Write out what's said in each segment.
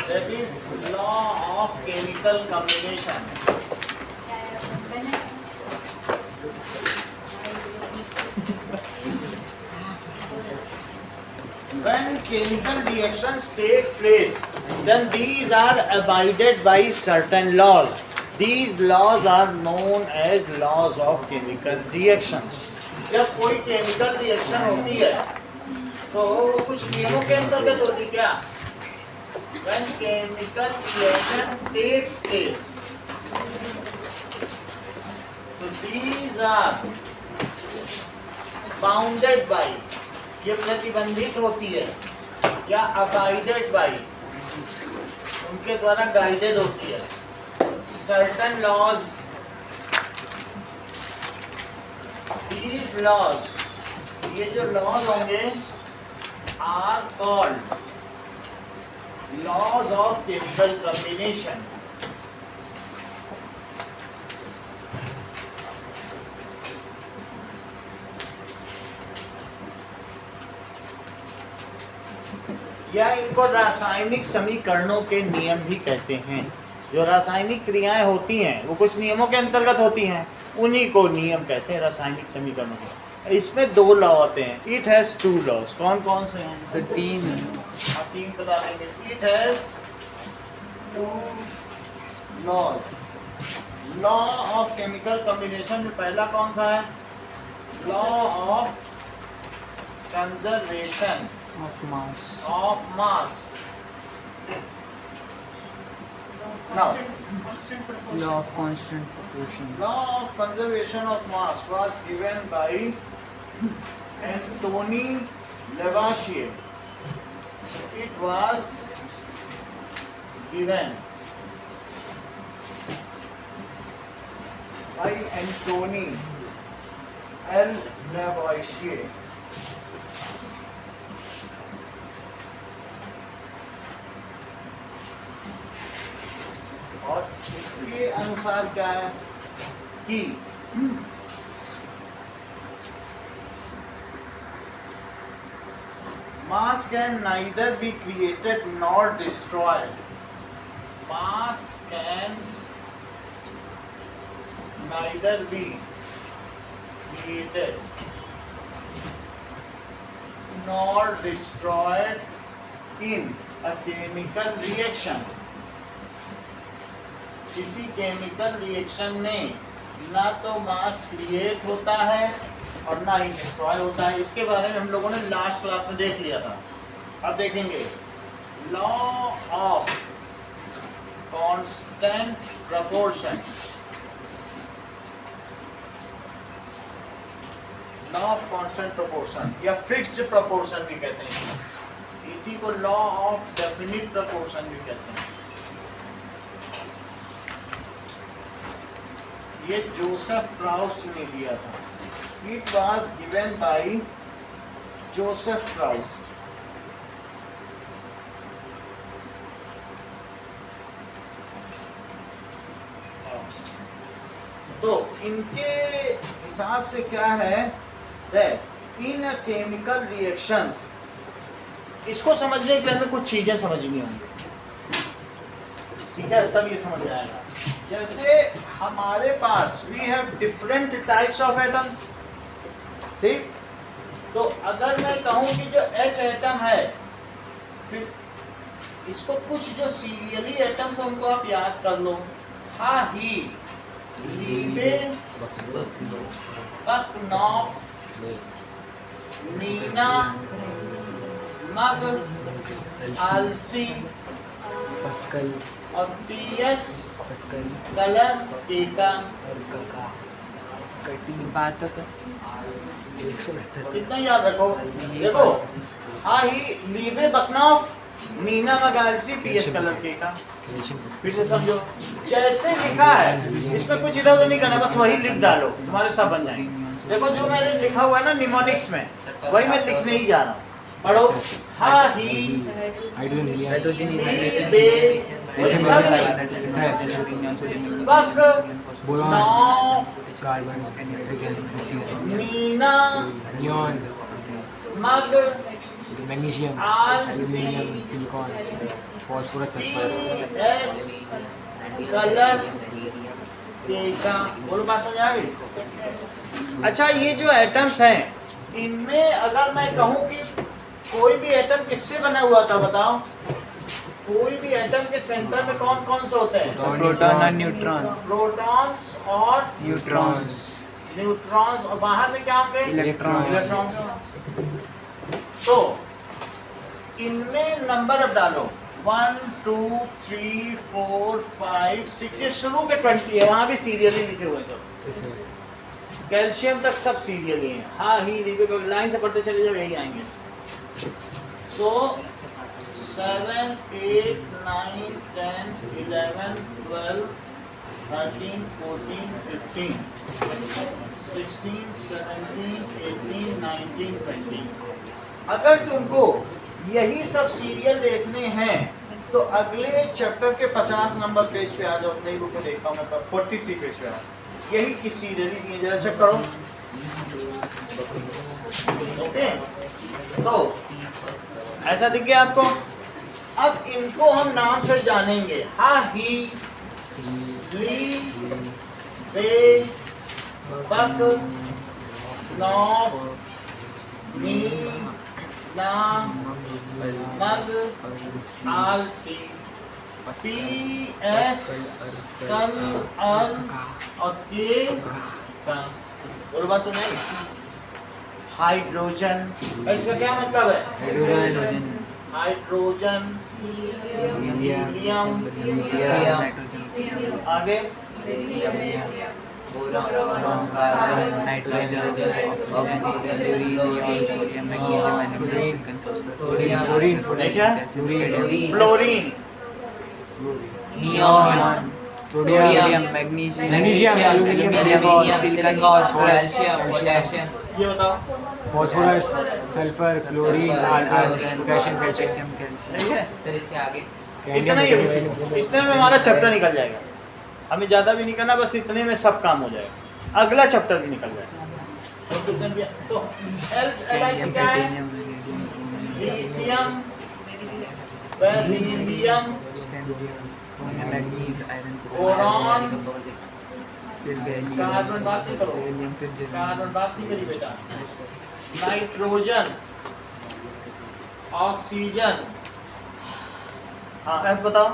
That is law of chemical combination. When chemical reactions takes place, then these are abided by certain laws. These laws are known as laws of chemical reactions. जब कोई chemical reaction होती है तो वो कुछ नियमों के अंतर्गत होती क्या? When chemical reaction takes place, so these are bounded by, ये प्रतिबंधित होती है या अबाइडेड बाय, उनके द्वारा गाइडेड होती है सर्टन लॉज. दीज लॉज, ये जो लॉज होंगे are called laws of chemical combination. या इनको रासायनिक समीकरणों के नियम भी कहते हैं. जो रासायनिक क्रियाएं होती हैं वो कुछ नियमों के अंतर्गत होती हैं, उन्हीं को नियम कहते हैं रासायनिक समीकरणों के. इसमें दो लॉ होते हैं. It has two laws. कौन कौन से हैं सर? तीन. आप तीन बता देंगे. It has two laws. Law of chemical combination में पहला कौन सा है? Law of conservation of mass. of mass. Now, Law of constant proportion. law of conservation of mass was given by Anthony Lavoisier. It was given by Anthony L. Lavoisier. और इसके अनुसार क्या है कि mass can neither be created nor destroyed. Mass can neither be created nor destroyed in a chemical reaction. किसी chemical reaction में ना तो मास क्रिएट होता है और ना ही डिस्ट्रॉय होता है. इसके बारे में हम लोगों ने लास्ट क्लास में देख लिया था. अब देखेंगे law of constant proportion. Law of constant proportion या फिक्स्ड प्रपोर्शन भी कहते हैं. इसी को लॉ ऑफ डेफिनिट प्रपोर्शन भी कहते हैं. ये जोसेफ प्राउस्ट ने दिया था. It was given by Joseph Proust. तो इनके हिसाब से क्या है दैट इन केमिकल रिएक्शंस, इसको समझने के लिए हमें कुछ चीजें समझनी होंगी. ठीक है, तब ये समझ आएगा. जैसे हमारे पास we have different types of atoms. ठीक, तो अगर मैं कहूं कि जो H एटम है, फिर इसको कुछ जो सीरियली एटम्स हैं उनको आप याद कर लो. हा, ही, लीबे, बकनॉफ, नीना, मग, आलसी पस्कल और पीएस पस्कल कलर टीका. और कका स्कटी बातक. कितना याद रखो. देखो, हा, ही, लीबे, बकनॉफ, नीना, मग, आलसी, पीएस कलर टीका. फिर से समझो. जैसे लिखा है इसमें कुछ इधर उधर नहीं करना, बस वही लिख डालो, तुम्हारे सब बन जाएंगे. देखो जो मैंने लिखा हुआ है ना निमोनिक्स में, वही मैं लिखने ही जा रहा हूँ. पढ़ो. हा, ही, हाइड्रोजन लीबे, बकनॉफ, कार्बन नीना, नियॉन मग, magnesium, Al aluminium, silicon, phosphorus, sulphur. S colour देगा। बोलो बात समझ आ गई? अच्छा, ये जो एटम्स हैं, इनमें अगर मैं कहूं कि कोई भी एटम किससे बना हुआ था, बताओ? कोई भी एटम के सेंटर में कौन कौन से होते हैं? प्रोटॉन और न्यूट्रॉन। प्रोटॉन्स और न्यूट्रॉन्स। न्यूट्रॉन्स, और बाहर में क्या होंगे? इलेक्ट्रॉन्स। इलेक्ट्रॉन्स। तो इनमें नंबर अब डालो, 1 2 3 4 5 6, ये शुरू के 20 है, वहां भी सीरियली लिखे हुए थे। कैल्शियम तक सब सीरियली हैं। हाँ ही लिखे, लाइन से पढ़ते चले जाओ, यही आएंगे। सो 7 8 9 10 11 12 13 14 15 16 17 18 19 20। अगर तुमको यही सब सीरियल देखने हैं तो अगले चैप्टर के 50 नंबर पेज पे आ जाओ। नई बुक में देखता हूँ मैं, 43 पेज पे आओ। यही की सीरियल ही दिए, जरा चेक करो। ओके, तो ऐसा दिख गया आपको? अब इनको हम नाम से जानेंगे। हा, ही, ली, बे, बक, नॉफ, नी, ना, मग, आलसी, पी, एस, कल, अल और के, का। और बात सुनाई? हाइड्रोजन, इसका क्या मतलब है? Hydrogen, hydrogen, helium, helium, nitrogen, आगे boron, carbon, nitrogen, oxygen, uranium, sodium, magnesium, fluorine, fluorine, neon, sodium, magnesium, aluminium, silicon, phosphorus, ये बताओ। Phosphorus, sulphur, chlorine, argon, potassium, calcium, सही है? सर इसके आगे इतना ही है बस। इतने में हमारा चैप्टर निकल जाएगा। हमें ज़्यादा भी नहीं करना, बस इतने में सब काम हो जाएगा। अगला चैप्टर भी निकल जाएगा। तो एल क्या है? लिथियम, बेरिलियम, बोरॉन, कार्बन बात नहीं करो, कार्बन बात नहीं करी बेटा। नाइट्रोजन, ऑक्सीजन, हाँ एफ बताओ।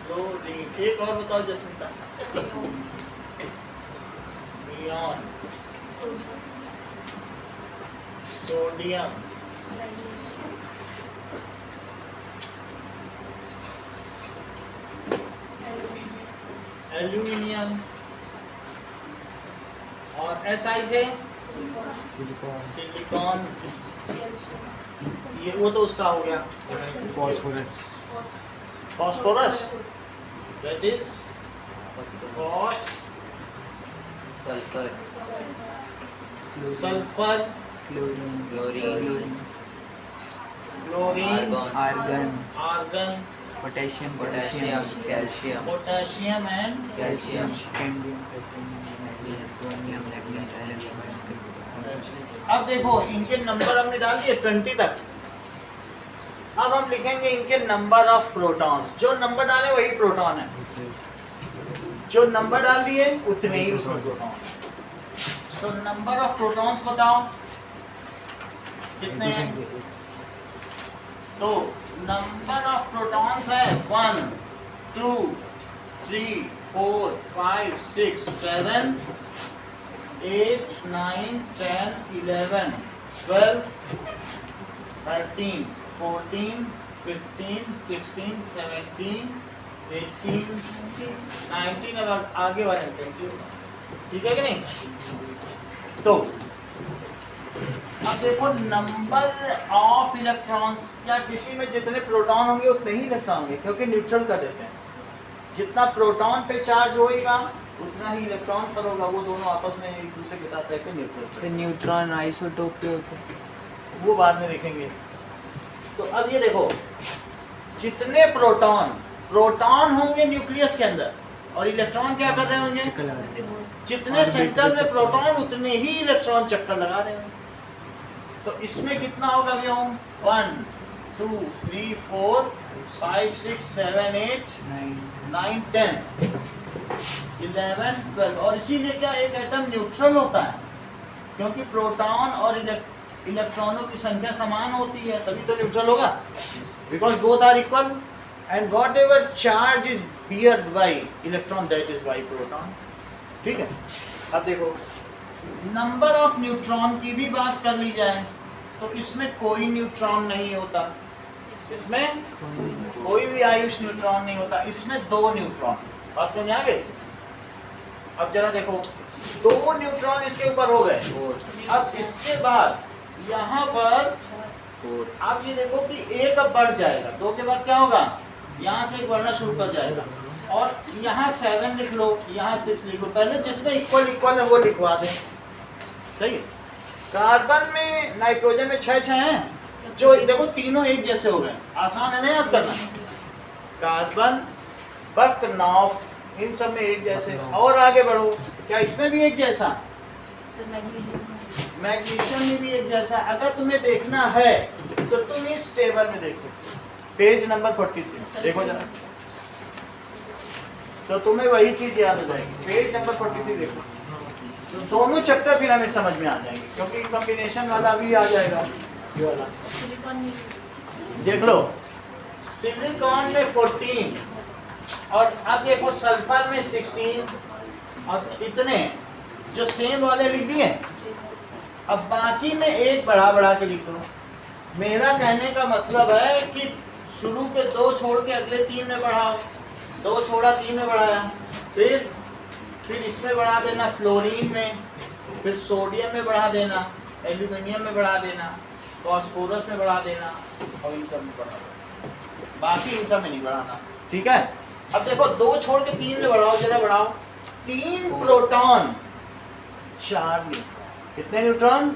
क्लोरीन, एक और बताओ जस्मिता। नियॉन, सोडियम, एल्यूमिनियम, और एसआई से सिलिकॉन। ये वो तो उसका हो गया। Phosphorus, phosphorus, that is phos, sulphur, sulphur, chlorine, chlorine, argon, argon, potassium, potassium, calcium, potassium and calcium, scandium, chromium, magnesium. अब देखो इनके नंबर हमने डाल दिए 20 तक। अब हम लिखेंगे इनके नंबर ऑफ प्रोटॉन्स। जो नंबर डाले वही प्रोटॉन है, जो नंबर डाल दिए उतने ही उसमें proton. So number of protons बताओ कितने हैं? तो नंबर ऑफ प्रोटॉन्स है 1 2 3 4 5 6 7 8 9 10 11 12 13 14 15 16 17 18 19 और आगे वाले 20। ठीक है कि नहीं? तो अब देखो नंबर ऑफ इलेक्ट्रॉन्स, क्या किसी में जितने प्रोटॉन होंगे उतने ही इलेक्ट्रॉन होंगे, क्योंकि न्यूट्रल कर देते हैं। जितना प्रोटॉन पे चार्ज होएगा उतना ही इलेक्ट्रॉन पर होगा। वो दोनों आपस में एक दूसरे के साथ रहकर न्यूट्रल तो न्यूट्रॉन आइसोटोप पे होते हैं। वो बाद में देखेंगे। तो अब ये देखो जितने प्रोटॉन होंगे न्यूक्लियस के अंदर और इलेक्ट्रॉन क्या कर रहे होंगे? जितने सेंटर में प्रोटॉन उतने ही इलेक्ट्रॉन चक्कर लगा रहे होंगे। तो इसमें कितना होगा व्योम? 1 2 3 4 5 6 7 8 9 10 11 12। और इसीलिए क्या एक एटम न्यूट्रल होता है, क्योंकि प्रोटॉन और इलेक्ट्रॉनों की संख्या समान होती है, तभी तो न्यूट्रल होगा, because both are equal and whatever charge is beared by electron that is by proton. ठीक है, अब देखो नंबर ऑफ न्यूट्रॉन की भी बात कर ली जाए तो इसमें कोई न्यूट्रॉन नहीं होता, इसमें कोई भी आयुष न्यूट्रॉन नहीं होता, इसमें 2 न्यूट्रॉन। बात समझ आ गई? अब जरा देखो 2 न्यूट्रॉन इसके ऊपर हो गए। 4 अब इसके बाद यहाँ पर 4 आप ये देखो कि 1 अब बढ़ जाएगा, 2 के बाद क्या होगा? यहाँ से 1 बढ़ना शुरू कर जाएगा, और यहाँ 7 लिख लो, यहाँ 6 लिख लो। पहले जिसमें इक्वल इक्वल है वो लिखवा दें, सही है। कार्बन में नाइट्रोजन में 6 हैं, जो देखो तीनों एक जैसे हो गए, आसान है ना याद करना। कार्बन, बक, नॉफ, इन सब में एक जैसे। और आगे बढ़ो, क्या इसमें भी एक जैसा? मैग्नीशियम में भी एक जैसा। अगर तुम्हें देखना है तो तुम इस टेबल में देख सकते हो, पेज नंबर 43 देखो जरा, तो तुम्हें वही चीज याद हो जाएगी। पेज नंबर 43 देखो, तो दोनों चैप्टर फिर हमें समझ में आ जाएंगे, क्योंकि कॉम्बिनेशन वाला भी आ जाएगा ये वाला। देख लो, सिलिकॉन में 14 और अब देखो सल्फर में 16, और इतने जो सेम वाले लिख दिए। अब बाकी में एक बढ़ा बढ़ा के लिख दो। मेरा कहने का मतलब है कि शुरू के 2 छोड़ के अगले 3 में बढ़ाओ, 2 छोड़ा 3 में बढ़ाया, फिर इसमें बढ़ा देना फ्लोरीन में, फिर सोडियम में बढ़ा देना, एल्यूमिनियम में बढ़ा देना, फॉस्फोरस में बढ़ा देना, और इन सब में बढ़ा देना, बाकी इन सब में नहीं बढ़ाना। ठीक है, अब देखो 2 छोड़ के 3 में बढ़ाओ, जरा बढ़ाओ। 3 प्रोटॉन 4 न्यूट्रॉन। कितने न्यूट्रॉन?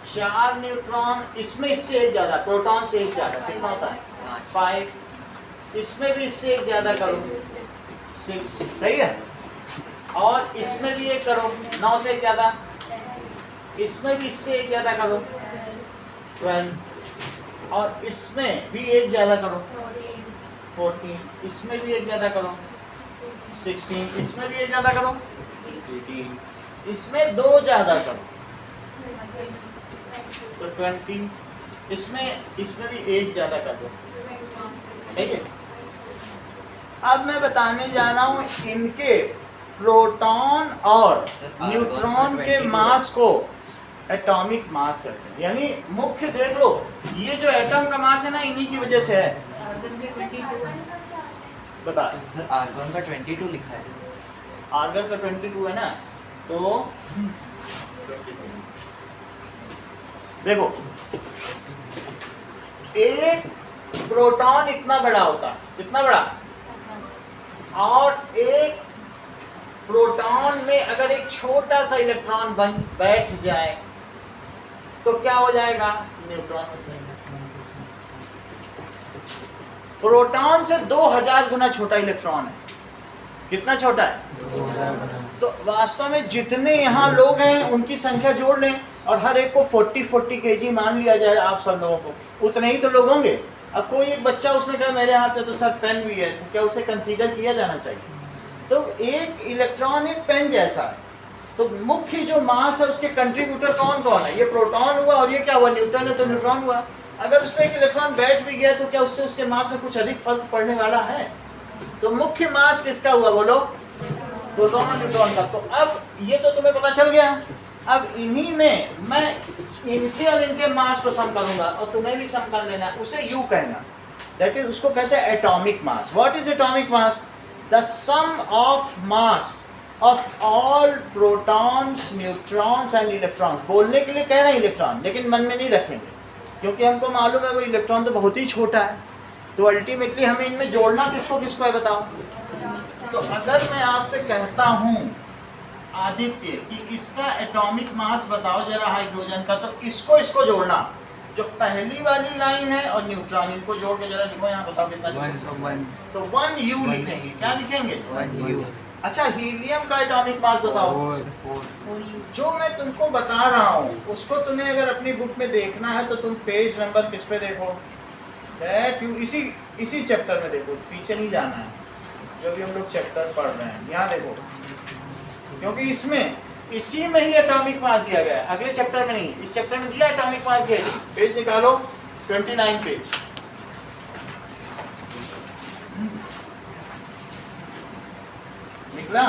4 न्यूट्रॉन। इसमें इससे एक ज्यादा, प्रोटॉन से एक ज्यादा कितना होता है? 5। इसमें भी इससे एक ज्यादा करो, 6, सही है। और इसमें भी एक करो, 9 से एक ज्यादा। इसमें भी इससे एक ज्यादा करो, 12। और इसमें भी एक ज्यादा करो, 14। इसमें भी एक ज्यादा करो, 16। इसमें भी एक ज्यादा करो, 18। इसमें 2 ज्यादा करो तो 20। इसमें भी एक ज्यादा कर दो, सही है। अब मैं बताने जा रहा हूँ इनके प्रोटॉन और न्यूट्रॉन के मास को एटॉमिक मास कहते हैं। यानी मुख्य देख लो, ये जो एटम का मास है ना, इन्हीं की वजह से है। बता, सर आर्गन का 22 लिखा है। आर्गन का 22 है ना, तो देखो एक प्रोटॉन इतना बड़ा होता है, कितना बड़ा, और एक प्रोटॉन में अगर एक छोटा सा इलेक्ट्रॉन बैठ जाए तो क्या हो जाएगा? न्यूट्रॉन हो जाएगा। प्रोटॉन से 2000 गुना छोटा इलेक्ट्रॉन है। कितना छोटा है? 2000। तो वास्तव में जितने यहाँ लोग हैं उनकी संख्या जोड़ लें और हर एक को 40 kg मान लिया जाए आप सब लोगों को, उतने ही तो लोग होंगे। अब कोई एक बच्चा उसने कहा मेरे हाथ में तो सर पेन भी है, तो क्या उसे कंसीडर किया जाना चाहिए? तो एक इलेक्ट्रॉन एक पेन जैसा है। तो मुख्य जो मास है उसके कंट्रीब्यूटर कौन कौन है? ये प्रोटॉन हुआ, और ये क्या हुआ? न्यूट्रॉन है तो न्यूट्रॉन हुआ। अगर उसमें एक इलेक्ट्रॉन बैठ भी गया तो क्या उससे उसके मास में कुछ अधिक फर्क पड़ने वाला है? तो मुख्य मास किसका हुआ बोलो? प्रोटॉन और न्यूट्रॉन का। तो अब ये तो तुम्हें पता चल गया। अब इन्हीं में मैं इनके और इनके मास को सम करूंगा और तुम्हें भी सम कर लेना, उसे यू कहना, दैट इज, उसको कहते हैं atomic mass. What is atomic mass? The sum of mass of all protons, neutrons and electrons. बोलने के लिए कह रहे हैं इलेक्ट्रॉन, लेकिन मन में नहीं रखेंगे, क्योंकि हमको मालूम है वो इलेक्ट्रॉन तो बहुत ही छोटा है। तो अल्टीमेटली हमें इनमें जोड़ना किसको किसको है बताओ? तो अगर मैं आपसे कहता हूँ आदित्य कि इसका एटॉमिक मास बताओ जरा हाइड्रोजन का, तो इसको इसको जोड़ना, जो पहली वाली लाइन है और न्यूट्रॉन, इनको जोड़ के जरा लिखो, यहाँ बताओ कितना लिखोगे। वन तो 1 U लिखेंगे। क्या लिखेंगे? यू अच्छा, हीलियम का एटॉमिक मास बताओ। फोर जो मैं तुमको बता रहा हूँ उसको तुम्हें अगर अपनी बुक में देखना है तो तुम पेज नंबर किस पे देखो, दैट यू इसी चैप्टर में देखो, पीछे नहीं जाना है, जो भी हम लोग चैप्टर पढ़ रहे हैं यहाँ देखो, क्योंकि इसमें इसी में ही एटॉमिक मास दिया गया है, अगले चैप्टर में नहीं। इस चैप्टर में दिया एटॉमिक मास दिया है। पेज निकालो, 29 पेज। निकला?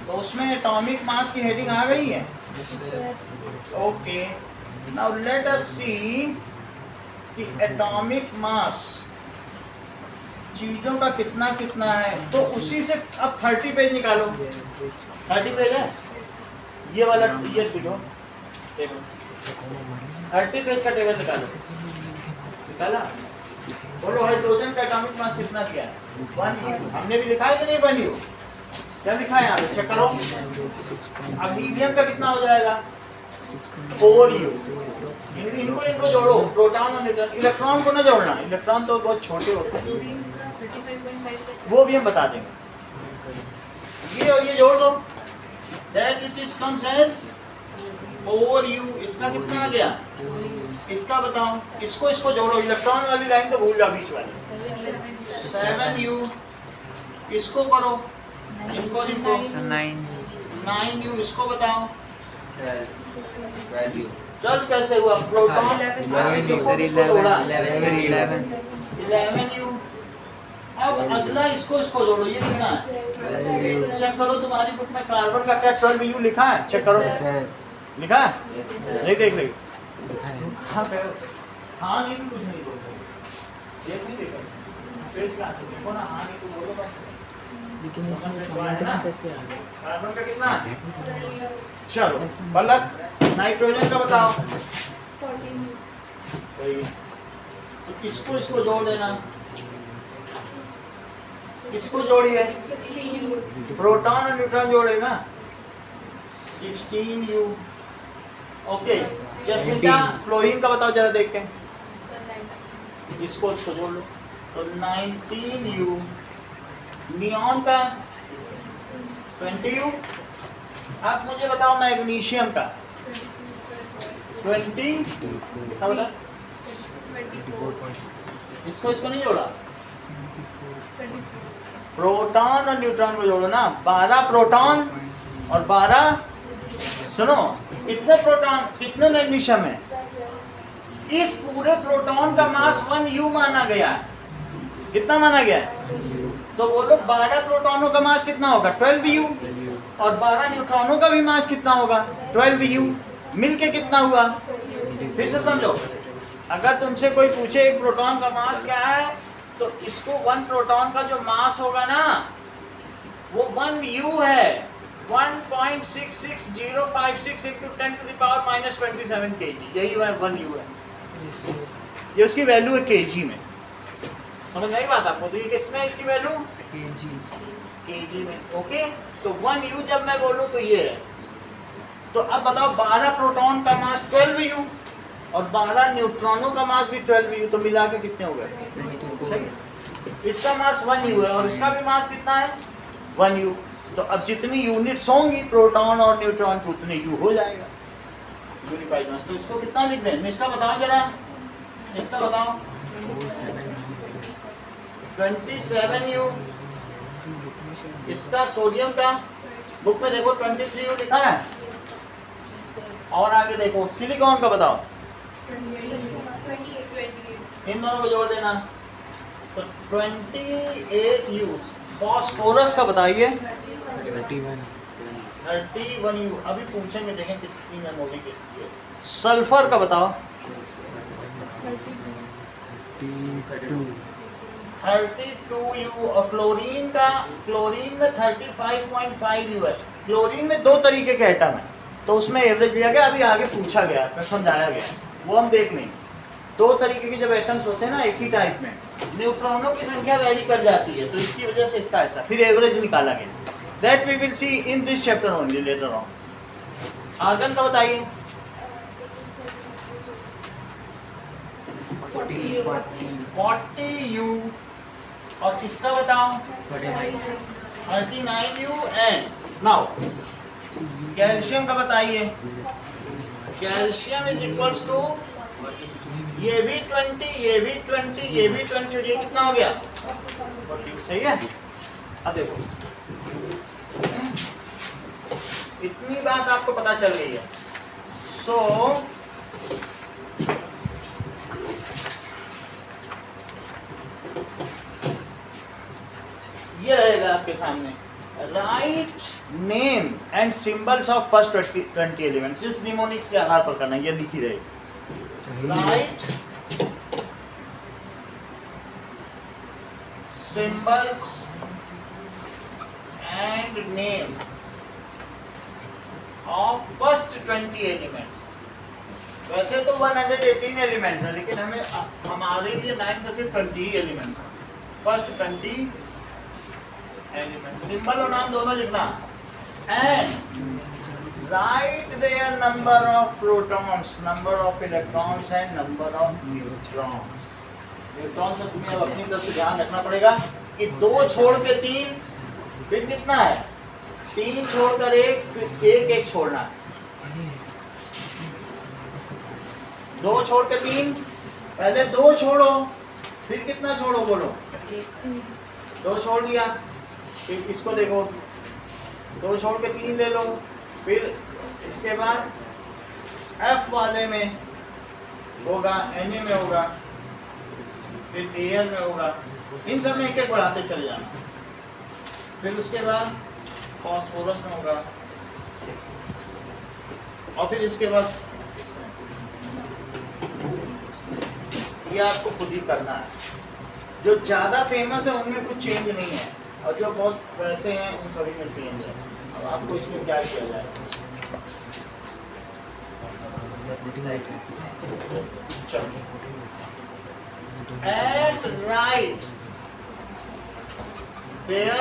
तो उसमें एटॉमिक मास की हेडिंग आ गई है। ओके, नाउ लेट अस सी कि एटॉमिक मास चीजों का कितना कितना है। तो उसी से अब 30 पेज निकालो। 30 पेज है ये वाला, ये देखो देखो 30 पेज का टेबल निकालो। निकाला? बोलो हाइड्रोजन का एटॉमिक मास कितना दिया है? 1 हमने भी लिखा है कि नहीं? 1 क्या लिखा है यहाँ पे, चेक करो। अब हीलियम का कितना हो जाएगा? 4U। इनको जोड़ो, प्रोटॉन और न्यूट्रॉन। इलेक्ट्रॉन को ना जोड़ना, इलेक्ट्रॉन तो बहुत छोटे होते हैं, वो भी हम बता देंगे। ये और ये जोड़ दो, that it is comes as 4U। इसका कितना आ गया? इसका बताओ, इसको जोड़ो। इलेक्ट्रॉन वाली लाइन तो भूल जाओ, बीच वाली 7U। इसको करो, इनको 9U। इसको बताओ 12U। चल कैसे हुआ? Proton 11U। अब अगला इसको जोड़ो, ये लिखना है। चेक करो तुम्हारी बुक में कार्बन का क्या 12U लिखा है? चेक करो, लिखा है? नहीं देख रही? हाँ हाँ नहीं, कुछ नहीं बोलते, देख नहीं देखा पेज का, देखो ना, हाँ नहीं तो बोलो बस। लेकिन कार्बन का कितना है? चलो बल्लभ, नाइट्रोजन का बताओ। तो इसको जोड़ देना। किसको जोड़िए? प्रोटॉन और न्यूट्रॉन जोड़े ना। 16U। ओके, जैस्मिन का, फ्लोरीन का बताओ जरा देख के। इसको जोड़ लो तो 19U। नियॉन का 20U। आप मुझे बताओ मैग्नीशियम का 20। क्या बता? इसको नहीं जोड़ा? प्रोटॉन और न्यूट्रॉन को जोड़ो ना। 12 प्रोटॉन और 12, सुनो, कितने प्रोटॉन कितने मैग्नीशियम है? इस पूरे प्रोटॉन का मास 1U माना गया है। कितना माना गया है? तो बोलो 12 प्रोटॉनों का मास कितना होगा? 12U। और 12 न्यूट्रॉनों का भी मास कितना होगा? 12U। मिलके कितना हुआ? फिर से समझो, अगर तुमसे कोई पूछे एक प्रोटॉन का मास क्या है, तो इसको 1 प्रोटॉन का जो मास होगा ना, वो 1U है। 1.66056 × 10⁻⁻27 kg, यही 1U है। ये उसकी वैल्यू है kg में। समझ नहीं बात आपको? तो ये किसमें है इसकी वैल्यू? kg में। ओके, तो 1U जब मैं बोलूँ तो ये है। तो अब बताओ 12 प्रोटॉन का मास 12U और 12 न्यूट्रॉनों का मास भी 12U, तो मिला के कितने हो गए? सही। इसका मास 1U है और इसका भी मास कितना है? 1U। तो अब जितनी यूनिट्स होंगी प्रोटॉन और न्यूट्रॉन की, उतने U हो जाएगा यूनिफाइड मास। तो इसको कितना लिख दें? इसका बताओ जरा, इसका बताओ। 27U। इसका सोडियम का बुक में देखो 23U लिखा है। और आगे देखो सिलिकॉन का बताओ, इन दोनों को जोड़ देना तो 28U। फॉस्फोरस का बताइए 31U। अभी पूछेंगे, देखें कितनी मेमोरी किसकी है। सल्फर का बताओ 32U। और क्लोरीन में 35.5U है। क्लोरीन में 2 तरीके के एटम है, तो उसमें एवरेज दिया गया, अभी आगे पूछा गया, समझाया गया, वो हम देख लेंगे। 2 तरीके के जब एटम्स होते हैं ना एक ही टाइप में, न्यूट्रॉनों की संख्या वैरी कर जाती है, तो इसकी वजह से इसका ऐसा फिर एवरेज निकाला गया। That we will see in this chapter only later on. Argon का बताइए 40U और किसका बताओ 39U एंड नाउ कैल्शियम का बताइए कैल्शियम इज इक्वल्स टू ये भी 20 ये भी 20 ये भी 20 और ये कितना हो गया 40 सही है। अब देखो इतनी बात आपको पता चल गई है। सो ये रहेगा आपके सामने write name and symbols of first 20 elements जिस निमोनिक्स के आधार पर करना है, ये लिखी रहेगी right symbols and name of first 20 elements. वैसे तो 118 एलिमेंट्स है लेकिन हमारे लिए 9 में सिर्फ 20 एलिमेंट्स हैं। फर्स्ट 20 एलिमेंट्स सिंबल और नाम दोनों लिखना and write their number of protons number of electrons and number of neutrons. Neutrons में तुम्हें अब अपनी तरफ से ध्यान रखना पड़ेगा कि 2 छोड़ के 3 फिर कितना है 3 छोड़कर 1 फिर 1 छोड़ना है 2 छोड़ के 3 पहले 2 छोड़ो फिर कितना छोड़ो बोलो 2 छोड़ दिया फिर इसको देखो 2 छोड़ के 3 ले लो फिर इसके बाद F वाले में होगा Na में होगा फिर Al में होगा इन सब में एक एक बढ़ाते चले जाना फिर उसके बाद फॉस्फोरस में होगा और फिर इसके बाद ये आपको खुद ही करना है। जो ज़्यादा फेमस है उनमें कुछ चेंज नहीं है और जो बहुत वैसे हैं उन सभी में चेंज है। अब आपको इसमें क्या किया जाए चलो and write their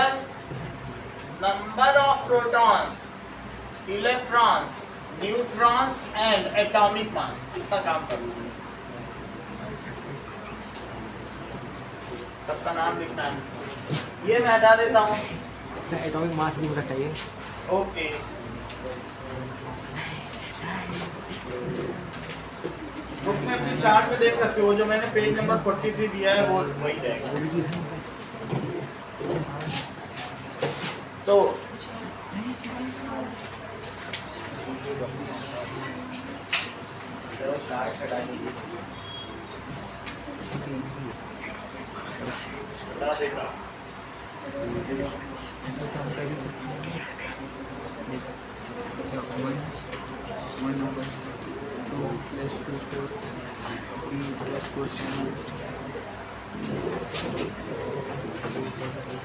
number of protons, electrons, neutrons and atomic mass। इतना काम करो सबका नाम लिखना है। ये मैं हटा देता हूँ एटॉमिक मास भी बताइए। ओके बुक में अपने चार्ट में देख सकते हो जो मैंने पेज नंबर 43 दिया है वो वही रहेगा। तो हटा देगा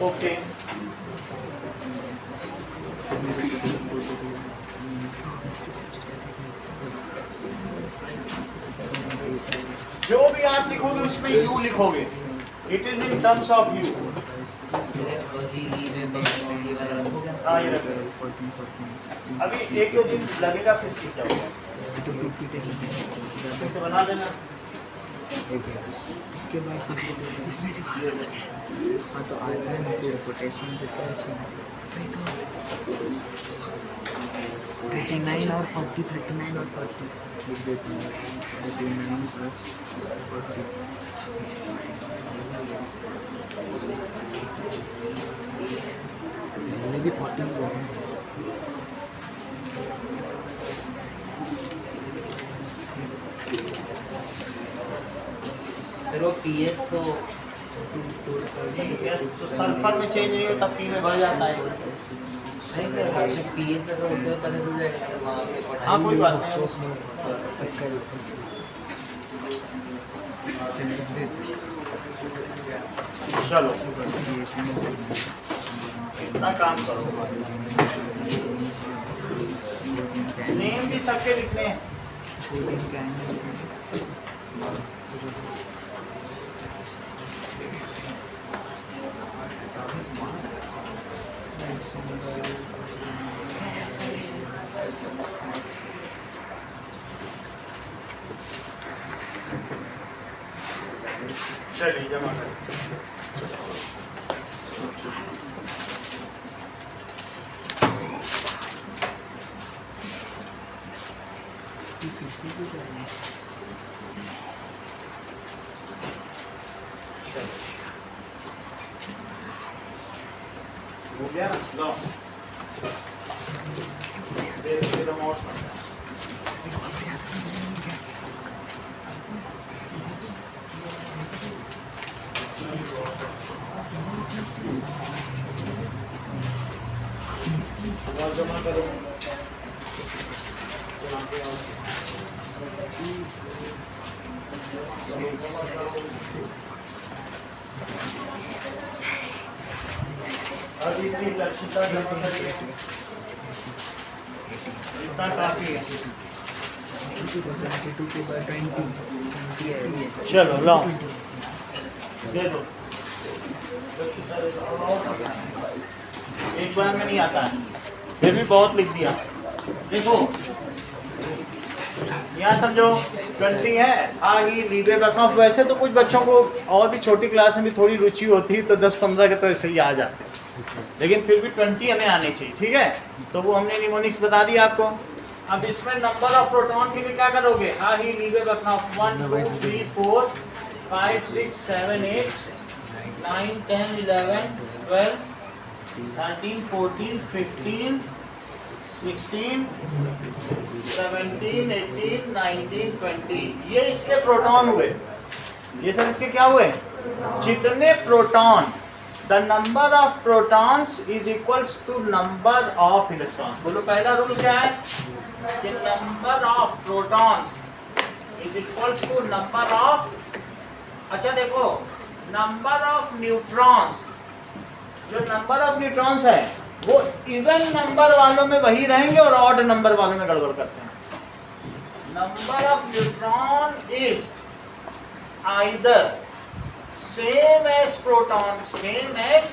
ओके जो भी आप लिखोगे उसमें यू लिखोगे it is in terms of you. हाँ ये रखो अभी एक दो दिन लगेगा फिर सीख जाओगे फिर से बना लेना। इसके बाद हाँ तो आयरन फिर पोटेशियम पोटेशियम 39 और 40 39 और 40 लिख देते हैं 39 प्लस 40 पहले भी 40 हुआ है। फिर वो पीएस तो सल्फर में चेंज नहीं होता पी में बढ़ जाता है। नहीं सर अगर पीएस है तो उसे पता चल जाएगा सर वहाँ पे हाँ कोई बात नहीं चलो इतना काम करो नेम भी सबके लिखने हैं। चलिए जमा करें। हो गया ना? लो फिर हम और समझें। और जमा करो। अब इतनी लक्षिता जमा करिए, इतना काफी है। 22 के बाद 20 चलो लाओ दे दो। एक बार में नहीं आता है, फिर भी बहुत लिख दिया। देखो यहाँ समझो 20 है आ ही लीबे बकनॉफ। वैसे तो कुछ बच्चों को और भी छोटी क्लास में भी थोड़ी रुचि होती है तो 10-15 के तो ऐसे ही आ जाते हैं, लेकिन फिर भी 20 हमें आने चाहिए। ठीक है, तो वो हमने निमोनिक्स बता दिया आपको। अब इसमें नंबर ऑफ प्रोटॉन के लिए क्या करोगे? आ ही लीबे बकनॉफ 1 2 3 4 5 6 7 8 9 10 11 12 13 14 15 16 17 18 19 20। ये इसके प्रोटॉन हुए। ये सब इसके क्या हुए? जितने proton, the number of protons is equals to number of electrons. बोलो पहला रूल क्या है? कि number of protons is equals to number of, अच्छा देखो, नंबर ऑफ न्यूट्रॉन्स, जो नंबर ऑफ न्यूट्रॉन्स है वो इवन नंबर वालों में वही रहेंगे और ऑड नंबर वालों में गड़बड़ करते हैं। Number of neutron is either same as proton, same as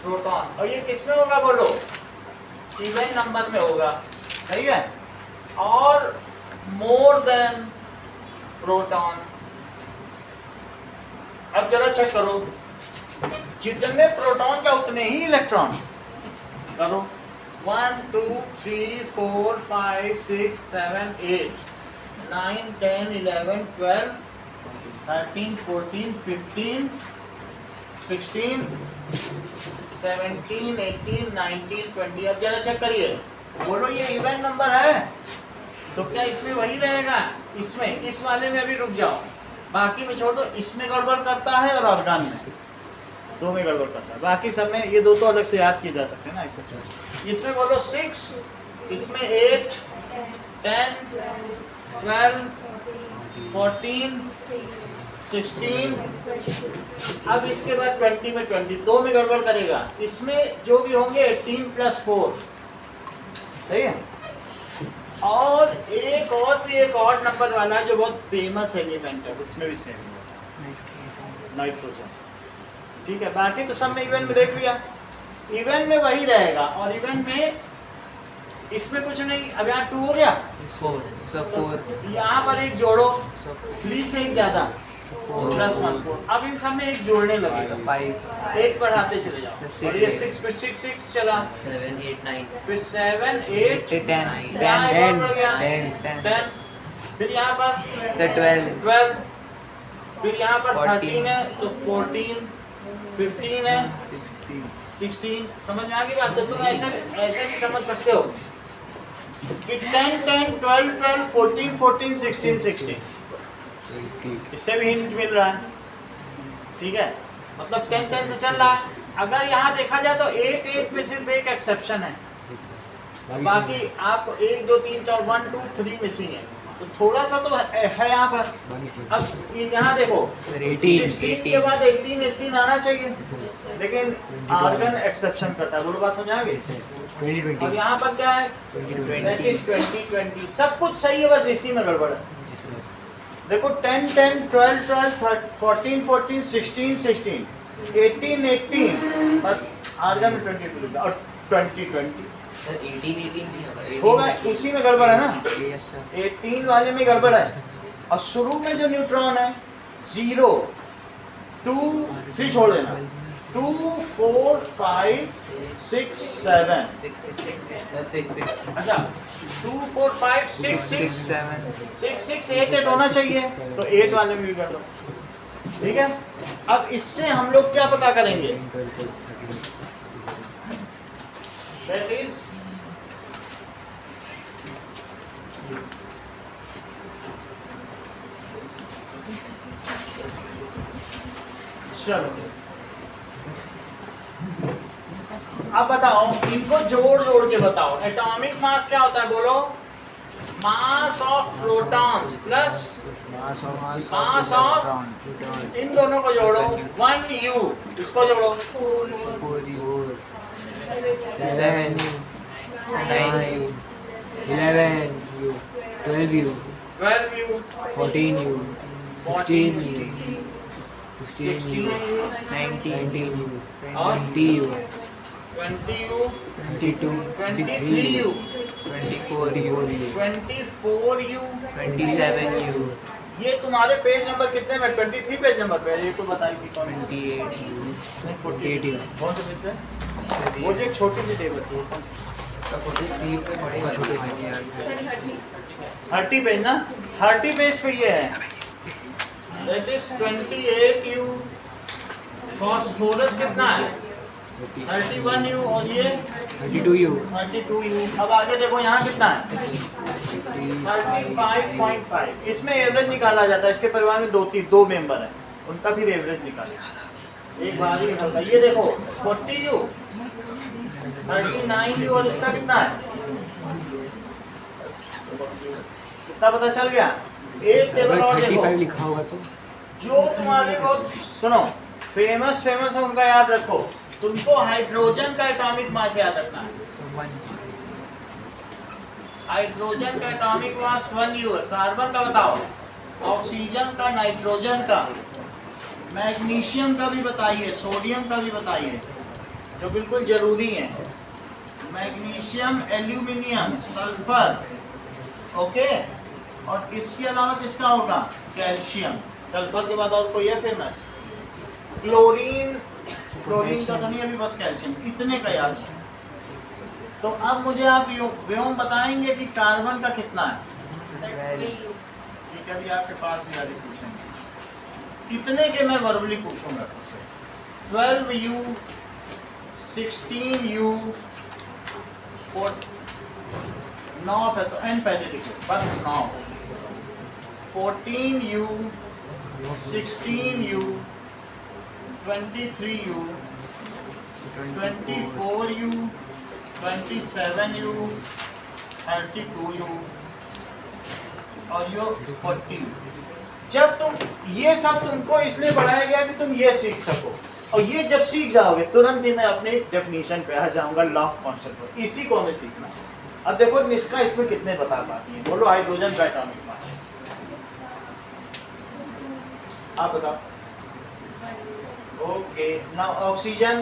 proton. और ये किस में होगा बोलो? इवन नंबर में होगा, सही है, और मोर देन प्रोटॉन। अब जरा चेक करो, जितने प्रोटॉन का उतने ही इलेक्ट्रॉन। करो 1 2 3 4 5 6 7 8 9 10 11 12 13 14 15 16 17 18 19 20। अब जरा चेक करिए, बोलो ये इवन नंबर है तो क्या इसमें वही रहेगा? इसमें, इस वाले में अभी रुक जाओ, बाकी में छोड़ दो। इसमें गड़बड़ करता है और ऑर्गन में, दो में गड़बड़ करता है, बाकी सब में ये दो तो अलग से याद किए जा सकते हैं ना एक्सरसाइज। इसमें बोलो 6, इसमें 8 10 12 14 16। अब इसके बाद 20 में 20, दो में गड़बड़ करेगा। इसमें जो भी होंगे 18 + 4, सही है। और एक और नंबर वाला जो बहुत फेमस एलिमेंट है, उसमें भी सेम है, नाइट्रोजन। ठीक है, बाकी तो सब में इवन में देख लिया, इवन में वही रहेगा और इवन में इसमें कुछ नहीं। अब यहाँ 2 हो गया, 4 यहाँ पर एक जोड़ो, 3 से एक ज्यादा +1 4। अब इन सब में एक जोड़ने लगेगा, 5 एक बढ़ाते चले जाओ। और ये 6 फिर 6 चला, 7 8 9 फिर 7 8 यहाँ एक और बढ़ गया, 10। फिर यहाँ पर 12, फिर यहाँ पर 13 है तो 14 15 है 16। समझ में आ गई बात? तो तुम ऐसे भी समझ सकते हो कि 10 10 12 12 14 14 16 16। इससे भी हिंट मिल रहा है, ठीक है। मतलब 10 10 से चल रहा है। अगर यहाँ देखा जाए तो 8 8 में सिर्फ एक एक्सेप्शन है, बाकी आपको 1 2 3 4 1 2 3 मिसिंग है, तो थोड़ा सा तो है यहाँ पर। अब यहाँ देखो 16 के बाद 18 आना चाहिए, लेकिन आर्गन एक्सेप्शन करता है। बोलो बात समझ आ गई? और यहाँ पर क्या है? 20 20 सब कुछ सही है, बस इसी में गड़बड़ है। देखो 10 10 12 12 14 14 16 16 18 18 और आर्गन में 22 और 20 20 सर 18 नहीं होगा, इसी में गड़बड़ है ना। 18 वाले में गड़बड़ है। और शुरू में जो न्यूट्रॉन है 0, 2 3 छोड़ देना 2 4 5 6 7 अच्छा 2 4 5 6 6 6 6 8 8 होना चाहिए तो 8 वाले में भी कर लो ठीक है। अब इससे हम लोग क्या पता करेंगे दैट इज चलो अब बताओ इनको जोड़ जोड़ के बताओ एटॉमिक मास क्या होता है बोलो mass of protons plus mass of इन दोनों को जोड़ो 1 u इसको जोड़ो 4 u 7 u 9 u 11 u 12 u 12 u 14 u 16 u 16 u 19 u 20 u 20 u 22 23 u 24 u 24 u 27 u ये तुम्हारे पेज नंबर कितने में 23 पेज नंबर पे है ये तो बताई थी कौन 28 u नहीं 48 u कौन से पेज पे वो जो एक छोटी सी टेबल थी वो कौन सी छोटे भाई की यार 30 पेज ना 30 पेज पे ये है दैट इज 28 u फॉस्फोरस कितना है 31 u और ये 32 u 32 u अब आगे देखो यहाँ कितना है 35.5 इसमें एवरेज निकाला जाता है इसके परिवार में दो मेंबर हैं उनका भी एवरेज निकाला एक बार ही निकलता है ये देखो 40 u 39 u और इसका कितना है कितना पता चल गया एक टेबल और देखो 35 लिखा होगा तो जो तुम्हारे को सुनो फेमस है उनका याद रखो तुमको हाइड्रोजन का एटॉमिक मास याद रखना है हाइड्रोजन का एटॉमिक मास 1 u है कार्बन का बताओ ऑक्सीजन का नाइट्रोजन का मैग्नीशियम का भी बताइए सोडियम का भी बताइए जो बिल्कुल जरूरी है मैग्नीशियम एल्यूमिनियम सल्फर ओके और इसके अलावा किसका होगा कैल्शियम सल्फर के बाद और कोई है फेमस क्लोरीन का तो नहीं अभी बस कैल्शियम इतने का याद है। तो अब मुझे आप व्योम बताएंगे कि कार्बन का कितना है ठीक है अभी आपके पास भी आगे पूछेंगे इतने के मैं वर्बली पूछूंगा सबसे 12 u 16 u 9 है तो n पहले लिखो बस 9 14 u 16 u 23 u 24 u 27 u 32 u और यो 40 जब तुम ये सब तुमको इसलिए बढ़ाया गया कि तुम ये सीख सको और ये जब सीख जाओगे तुरंत ही मैं अपने डेफिनेशन पे आ जाऊंगा लॉ ऑफ कॉन्सेप्ट पर इसी को हमें सीखना है। अब देखो निष्का इसमें कितने बता पाती है बोलो हाइड्रोजन का एटॉमिक मास आप बताओ ओके नाउ ऑक्सीजन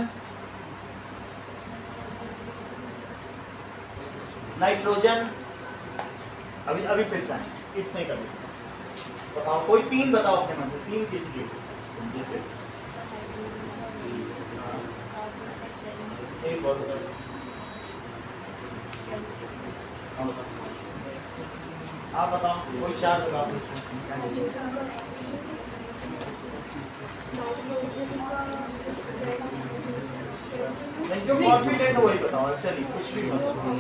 नाइट्रोजन अभी फिर से इतने का बताओ कोई तीन बताओ अपने मन से तीन किसकी जैसे एक और बताओ आप बताओ कोई चार बताओ नहीं जो कॉन्फिडेंट हो वही बताओ ऐसे नहीं कुछ भी बताओ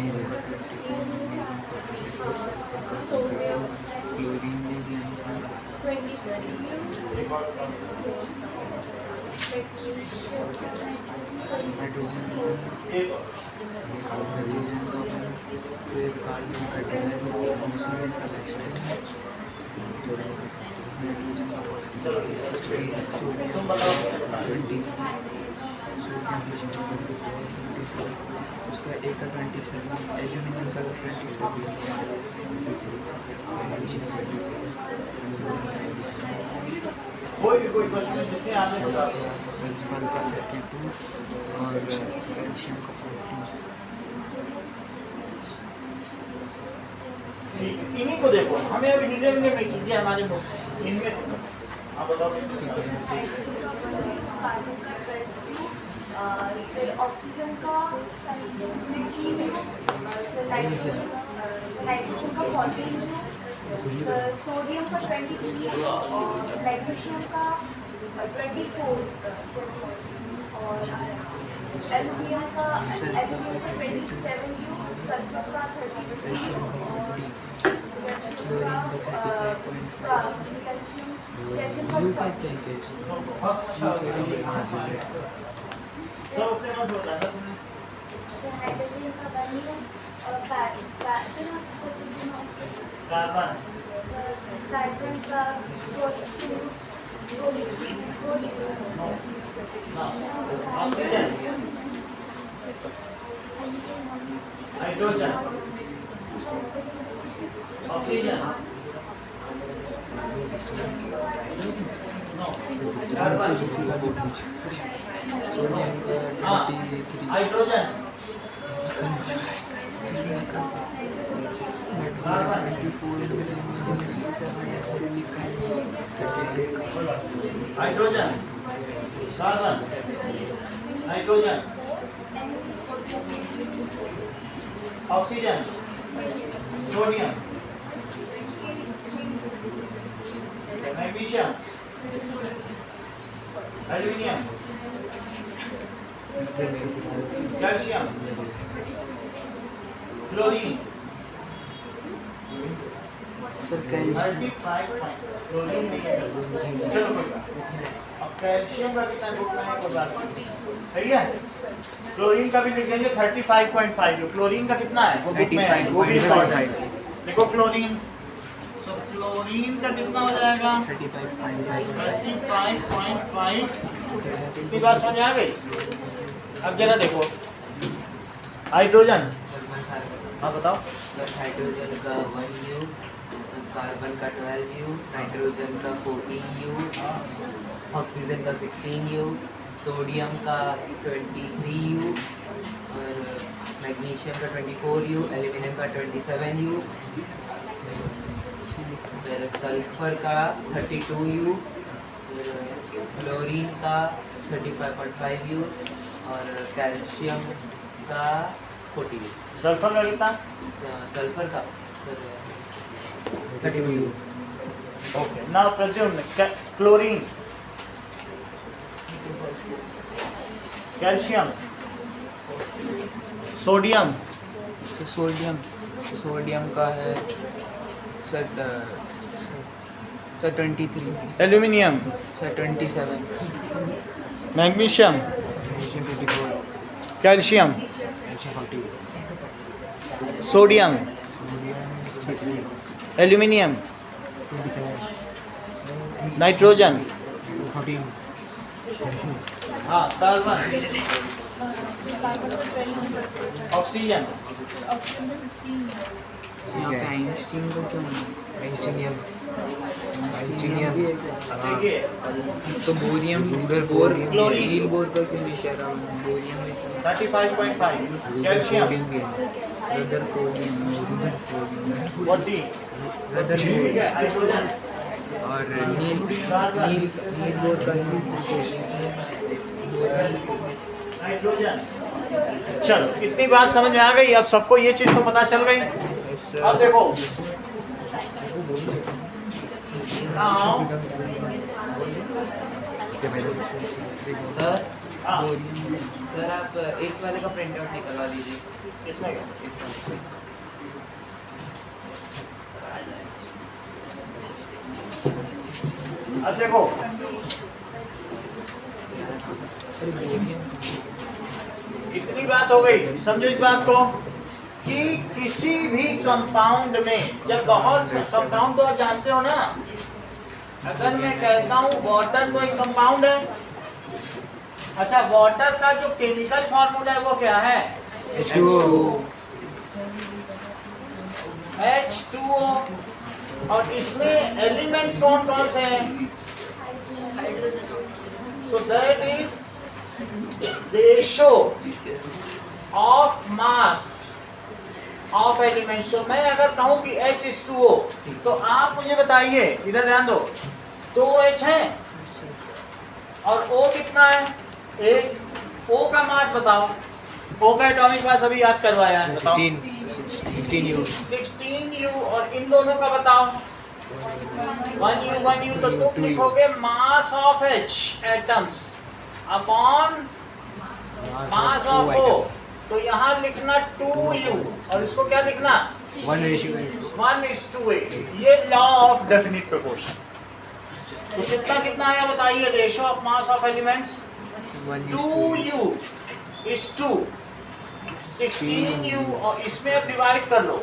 एक और एक और तुम बताओ उसका एक का 27 एल्यूमिनियम का 27 कोई क्वेश्चन जितने आगे बता सल्फर का 32 और कैल्शियम का 14। ठीक इन्हीं को देखो हमें अभी हीलियम में चीजें हमारे इनमें हाँ बताओ। कार्बन का 12, फिर ऑक्सीजन का 16, फिर नाइट्रोजन का 14, सोडियम का 23 और मैग्नीशियम का 24 और एल्यूमिनियम का 27, सल्फर का 32 और कैल्शियम यू का का क्या है? सब अपने मन से बताया था तुमने। हाइड्रोजन का 1 कार्बन कार्बन, कार्बन का 2 oxygen, hydrogen, oxygen, no, carbon, हाँ, hydrogen, carbon, hydrogen, carbon, hydrogen, oxygen, sodium, magnesium, aluminium, calcium, chlorine, sir calcium 35 chlorine नहीं है। चलो कोई बात। अब कैल्शियम का कितना रुकना है कोई बात नहीं। सही है। क्लोरीन का भी लिखेंगे 35.5। जो क्लोरीन का कितना है वो बुक में है, वो भी इम्पोर्टेंट है। देखो क्लोरीन, सो क्लोरीन का कितना हो जाएगा 35.5। इतनी बात समझ आ गई। अब जरा देखो हाइड्रोजन, हाँ बताओ। हाइड्रोजन का 1U, कार्बन का 12U, नाइट्रोजन का 14U, ऑक्सीजन का 16U, सोडियम का 23U और मैग्नीशियम का 24U, एल्यूमिनियम का 27U, फिर सल्फर का 32U, क्लोरीन का 35.5U और कैल्शियम का 40U। सल्फर का कितना? सल्फर का 32U। Okay, now Pradyumna, chlorine, calcium, sodium, तो सोडियम का है sir 23, aluminium, sir 27, magnesium, magnesium 24, calcium, calcium 40, sodium, sodium aluminium, 27, nitrogen, 14, हाँ, कार्बन, ऑक्सीजन, ऑक्सीजन का 16 यहाँ पे आइंस्टीन का क्यों नहीं? आइंस्टीनियम भी है क्या? देखिए तो बोरियम क्लोरीन। नील बोर का क्यों नहीं चाह रहा हूँ? बोरियम में 35.5, कैल्शियम, क्लोरीन भी है, रदरफोर्डियम वोडी, ठीक है, हाइड्रोजन, और नील बोर का नाइट्रोजन। चलो इतनी बात समझ में आ गई। अब सबको ये चीज तो पता चल गई। अब देखो now, सर हाँ, सर आप इस वाले का प्रिंट आउट निकलवा दीजिए। इसमें क्या? इसका अब देखो इतनी बात हो गई, समझो इस बात को कि किसी भी कंपाउंड में जब बहुत से कंपाउंड तो आप जानते हो ना, अगर मैं कहता हूँ वाटर तो एक कंपाउंड है। अच्छा, वाटर का जो केमिकल फॉर्मूला है वो क्या है? H2O। और इसमें एलिमेंट्स कौन कौन से हैं? So that is ratio of mass of element। तो मैं अगर कहूँ कि H2O, तो आप मुझे बताइए, इधर ध्यान दो, 2H है और O कितना है? 1। O का मास बताओ। O का एटॉमिक मास अभी याद करवाया है, बताओ। 16U 16U और इन दोनों का बताओ। 1U तो तुम लिखोगे mass of H atoms upon mass of O। तो यहाँ लिखना 2U और इसको क्या लिखना? 1:8। ये लॉ ऑफ डेफिनिट प्रोपोर्शन। तो कितना कितना आया बताइए? Ratio of mass of elements 2U is 2 16U और इसमें अब डिवाइड कर लो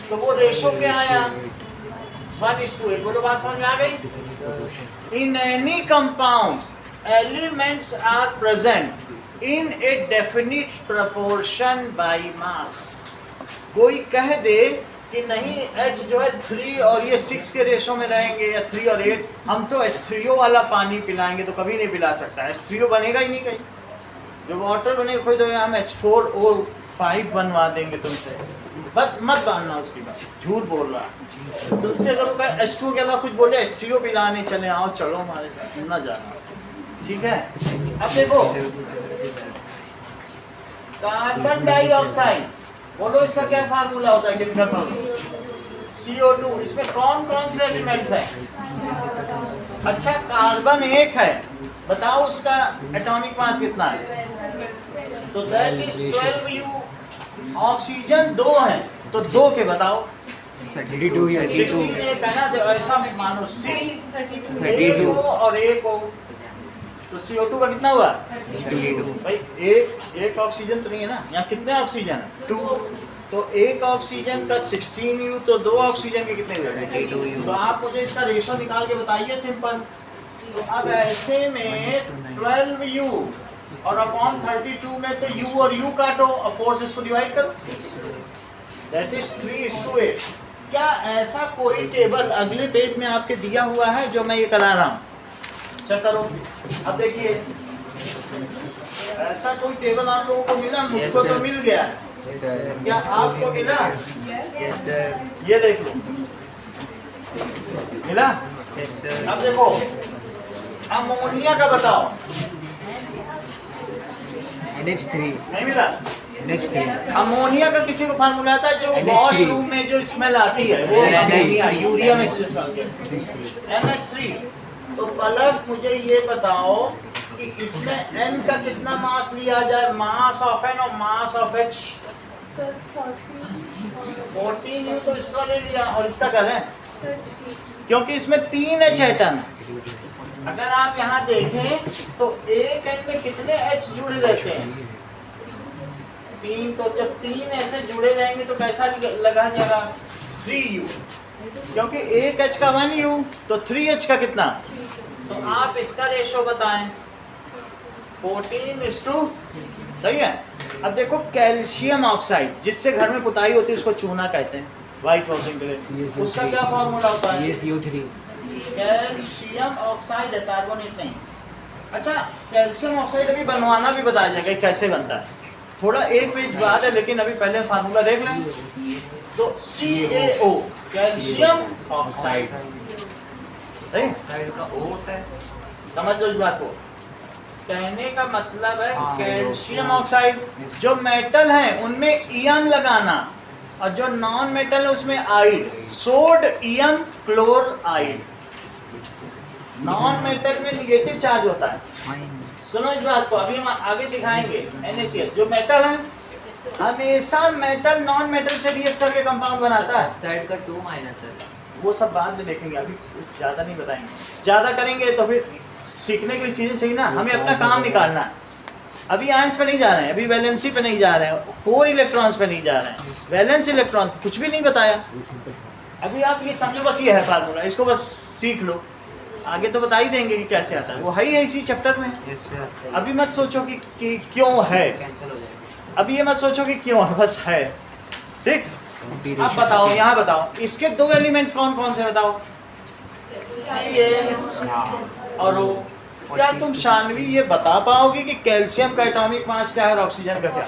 तो वो रेशियो क्या आया? 1:8। बोलो बात समझ में आ गई? In any compounds elements are present in a definite proportion by mass. कोई कह दे कि नहीं H जो है 3 और ये 6 के रेशो में रहेंगे या 3 और 8, हम तो H3O वाला पानी पिलाएंगे, तो कभी नहीं पिला सकता। H3O बनेगा ही नहीं कहीं। जो वाटर बनेगा कोई तो हम H4O5 बनवा देंगे तुमसे। मत मानना उसकी बात, झूठ बोल रहा। तुमसे अगर वो H2O के अलावा कुछ बोले H3O पिलाने चले आओ, चलो हमारे साथ, न जाना, ठीक है? अब देखो कार्बन डाइऑक्साइड, बोलो इसका क्या फार्मूला होता है? Chemical formula CO2। इसमें कौन कौन से एलिमेंट्स हैं? अच्छा कार्बन 1 है, बताओ उसका एटॉमिक मास कितना है? तो दैट इज 12U। ऑक्सीजन 2 है तो 2 के बताओ। 32 या 16 एक है ना, तो ऐसा मानो C 32 और 1 हो तो CO2 का कितना हुआ? 32 भाई एक ऑक्सीजन तो नहीं है ना, यहाँ कितने ऑक्सीजन है? 2। तो एक ऑक्सीजन का 16U तो 2 ऑक्सीजन के कितने हुए? 32U। तो आप मुझे इसका रेशो निकाल के बताइए सिंपल। तो अब ऐसे में 12U और अपॉन 32 में तो U और U काटो और 4 से इसको डिवाइड करो, दैट इज 3:8। क्या ऐसा कोई टेबल अगले पेज में आपके दिया हुआ है जो मैं ये करा रहा हूँ? चेक करो। अब देखिए ऐसा कोई टेबल आप लोगों को मिला? मुझको तो मिल गया, क्या आपको मिला? Yes sir. ये देख लो, मिला? Yes sir. अब देखो अमोनिया का बताओ। NH3 नहीं मिला? NH3 अमोनिया का किसी को फार्मूला आता है? जो NH3 वॉशरूम में जो स्मेल आती है वो अमोनिया, यूरिया में NH3। तो पलक मुझे ये बताओ कि इसमें N का कितना मास लिया जाए? मास ऑफ N और मास ऑफ H। 14U तो इसका ले लिया और इसका क्या है? क्योंकि इसमें 3H एटम है। अगर आप यहाँ देखें तो एक N में कितने H जुड़े रहते हैं? 3। तो जब 3 ऐसे जुड़े रहेंगे तो कैसा लगा जाएगा? 3U। क्योंकि एक H का 1U तो 3H का कितना? तो आप इसका रेशो बताएं। 14:2। सही है। अब देखो कैल्शियम ऑक्साइड जिससे घर में पुताई होती है उसको चूना कहते हैं, व्हाइट वॉशिंग के लिए। उसका क्या फॉर्मूला होता है? CO3 कैल्शियम ऑक्साइड है, कार्बोनेट नहीं। अच्छा कैल्शियम ऑक्साइड अभी बनवाना भी बताया जाएगा कैसे बनता है, थोड़ा एक पेज बाद है, लेकिन अभी पहले फार्मूला देख लें। तो CaO कैल्शियम ऑक्साइड, सही? साइड का O होता है। समझ लो इस बात को। कहने का मतलब है कैल्शियम ऑक्साइड जो मेटल है उनमें इयन लगाना और जो नॉन मेटल है उसमें आइड, सोडियम क्लोराइड। नॉन मेटल में निगेटिव चार्ज होता है। सुनो इस बात को, अभी हम आगे सिखाएंगे। NaCl जो मेटल है हमेशा मेटल नॉन मेटल से रिएक्ट करके कंपाउंड बनाता है। साइड का 2 माइनस है। वो सब बाद में देखेंगे, अभी कुछ ज़्यादा नहीं बताएंगे। ज़्यादा करेंगे तो फिर सीखने की चीज़ें सही ना, हमें अपना काम निकालना है। अभी आयंस पे नहीं जा रहे हैं, अभी वैलेंसी पे नहीं जा रहे हैं, कोर इलेक्ट्रॉन्स पे नहीं जा रहे हैं, वैलेंस इलेक्ट्रॉन्स कुछ भी नहीं बताया। अभी आप ये समझो बस ये है फार्मूला, इसको बस सीख लो, आगे तो बता ही देंगे कि कैसे आता है, वो है ही है इसी चैप्टर में। Yes sir. अभी मत सोचो कि क्यों है, कैंसिल हो जाएगा। अभी ये मत सोचो कि क्यों है, बस है। ठीक, अब बताओ, यहाँ बताओ इसके 2 एलिमेंट्स कौन कौन से बताओ? Ca और O। क्या तुम शानवी ये बता पाओगे कि कैल्शियम का एटॉमिक मास क्या है और ऑक्सीजन का क्या?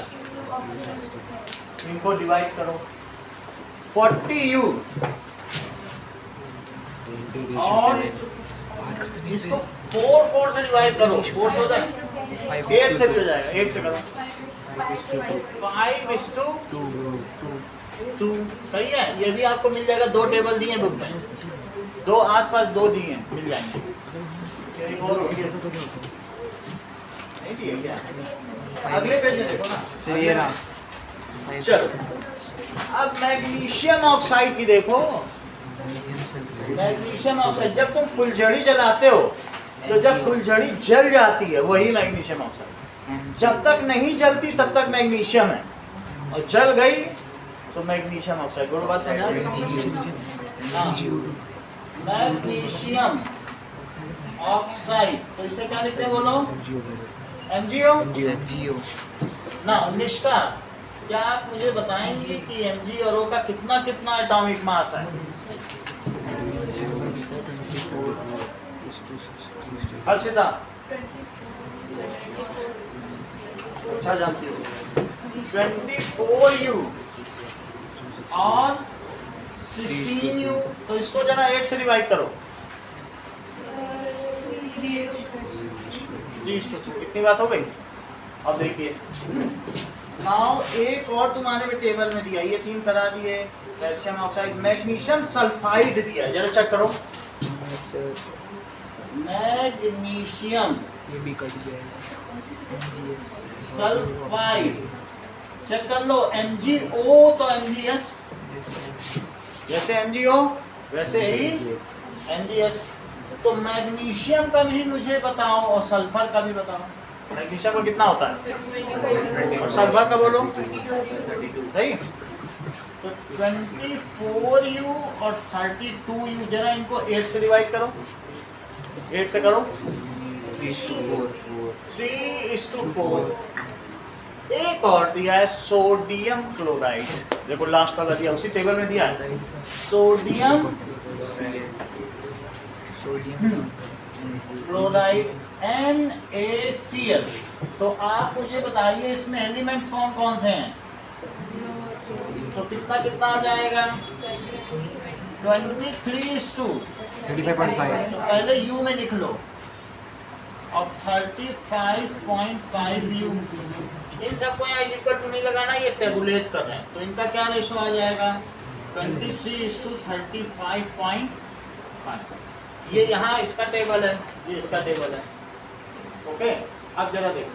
इनको डिवाइड करो। 40U और इसको 4 से डिवाइड करो, 4 से हो जाए, 8 से भी हो जाएगा, 8 से करो, 5:2, सही है। ये भी आपको मिल जाएगा, 2 टेबल दिए हैं बुक में, 2 आसपास 2 दिए हैं, मिल जाएंगे। एक और नहीं दिए क्या? अगले पेज में देखो ना, चलो अब मैग्नीशियम ऑक्साइड की देखो। मैग्नीशियम ऑक्साइड, जब तुम फुलझड़ी जलाते हो तो जब फुलझड़ी जल जाती है वही मैग्नीशियम ऑक्साइड, जब तक नहीं जलती तब तक मैग्नीशियम है, और जल गई तो मैग्नीशियम ऑक्साइड। बोलो बात समझा? मैग्नीशियम ऑक्साइड, तो इसे क्या लिखते हैं बोलो? MgO ना। निष्ठा, क्या आप मुझे बताएंगे कि Mg और O का कितना कितना एटॉमिक मास है? हर्षिता अच्छा जानती हो। 24U और 16U, तो इसको जरा 8 से डिवाइड करो। 3:2, कितनी बात हो गई? अब देखिए नाउ एक और तुम्हारे में टेबल में दिया, ये 3 करा दिए, कैल्शियम ऑक्साइड, मैग्नीशियम सल्फाइड दिया, जरा चेक करो। मैग्नीशियम ये भी कट गया है, MgS सल्फाइड, चेक कर लो। MgO तो MgS, जैसे MgO वैसे ही MgS। तो मैग्नीशियम का भी मुझे बताओ और सल्फर का भी बताओ। मैग्नीशियम का कितना होता है और सल्फर का बोलो, सही? तो 24U और 32U, जरा इनको 8 से डिवाइड करो, 8 से करो, 3:4। एक और दिया है सोडियम क्लोराइड, देखो लास्ट वाला दिया, उसी टेबल में दिया है सोडियम क्लोराइड NaCl। तो आप मुझे बताइए इसमें एलिमेंट्स कौन कौन से हैं? तो कितना कितना आ जाएगा? 23:35। तो पहले U में लिख लो और 35.5U। इन सबको यहाँ इक्वल टू नहीं लगाना, ये टेबुलेट कर रहे हैं, तो इनका क्या रेशो आ जाएगा? 23:35.5। ये यहाँ इसका टेबल है, ये इसका टेबल है। ओके, अब जरा देखो,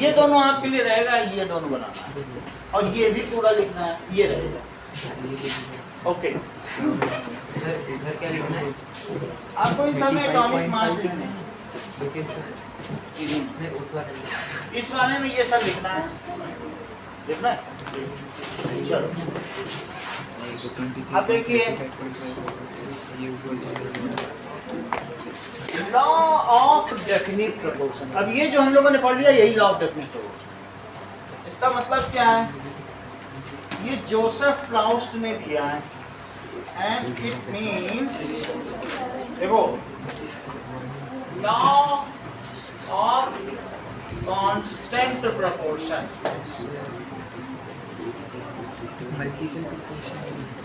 ये दोनों आपके लिए रहेगा, ये दोनों बनाना है, और ये भी पूरा लिखना है, ये रहेगा। ओके, इधर क्या लिखना है? आपको इन सब में एटॉमिक मास लिखने हैं। नहीं, उस वाले में। इस वाले में ये सब लिखना है, लिखना है। चलो अब देखिए, लॉ ऑफ डेफिनिट प्रोपोर्शन। अब ये जो हम लोगों ने पढ़ लिया, यही लॉ ऑफ डेफिनिट प्रोपोर्शन। इसका मतलब क्या है? ये जोसेफ प्लाउस्ट ने दिया है, एंड इट मींस, देखो, लॉ ऑफ कांस्टेंट प्रोपोर्शन।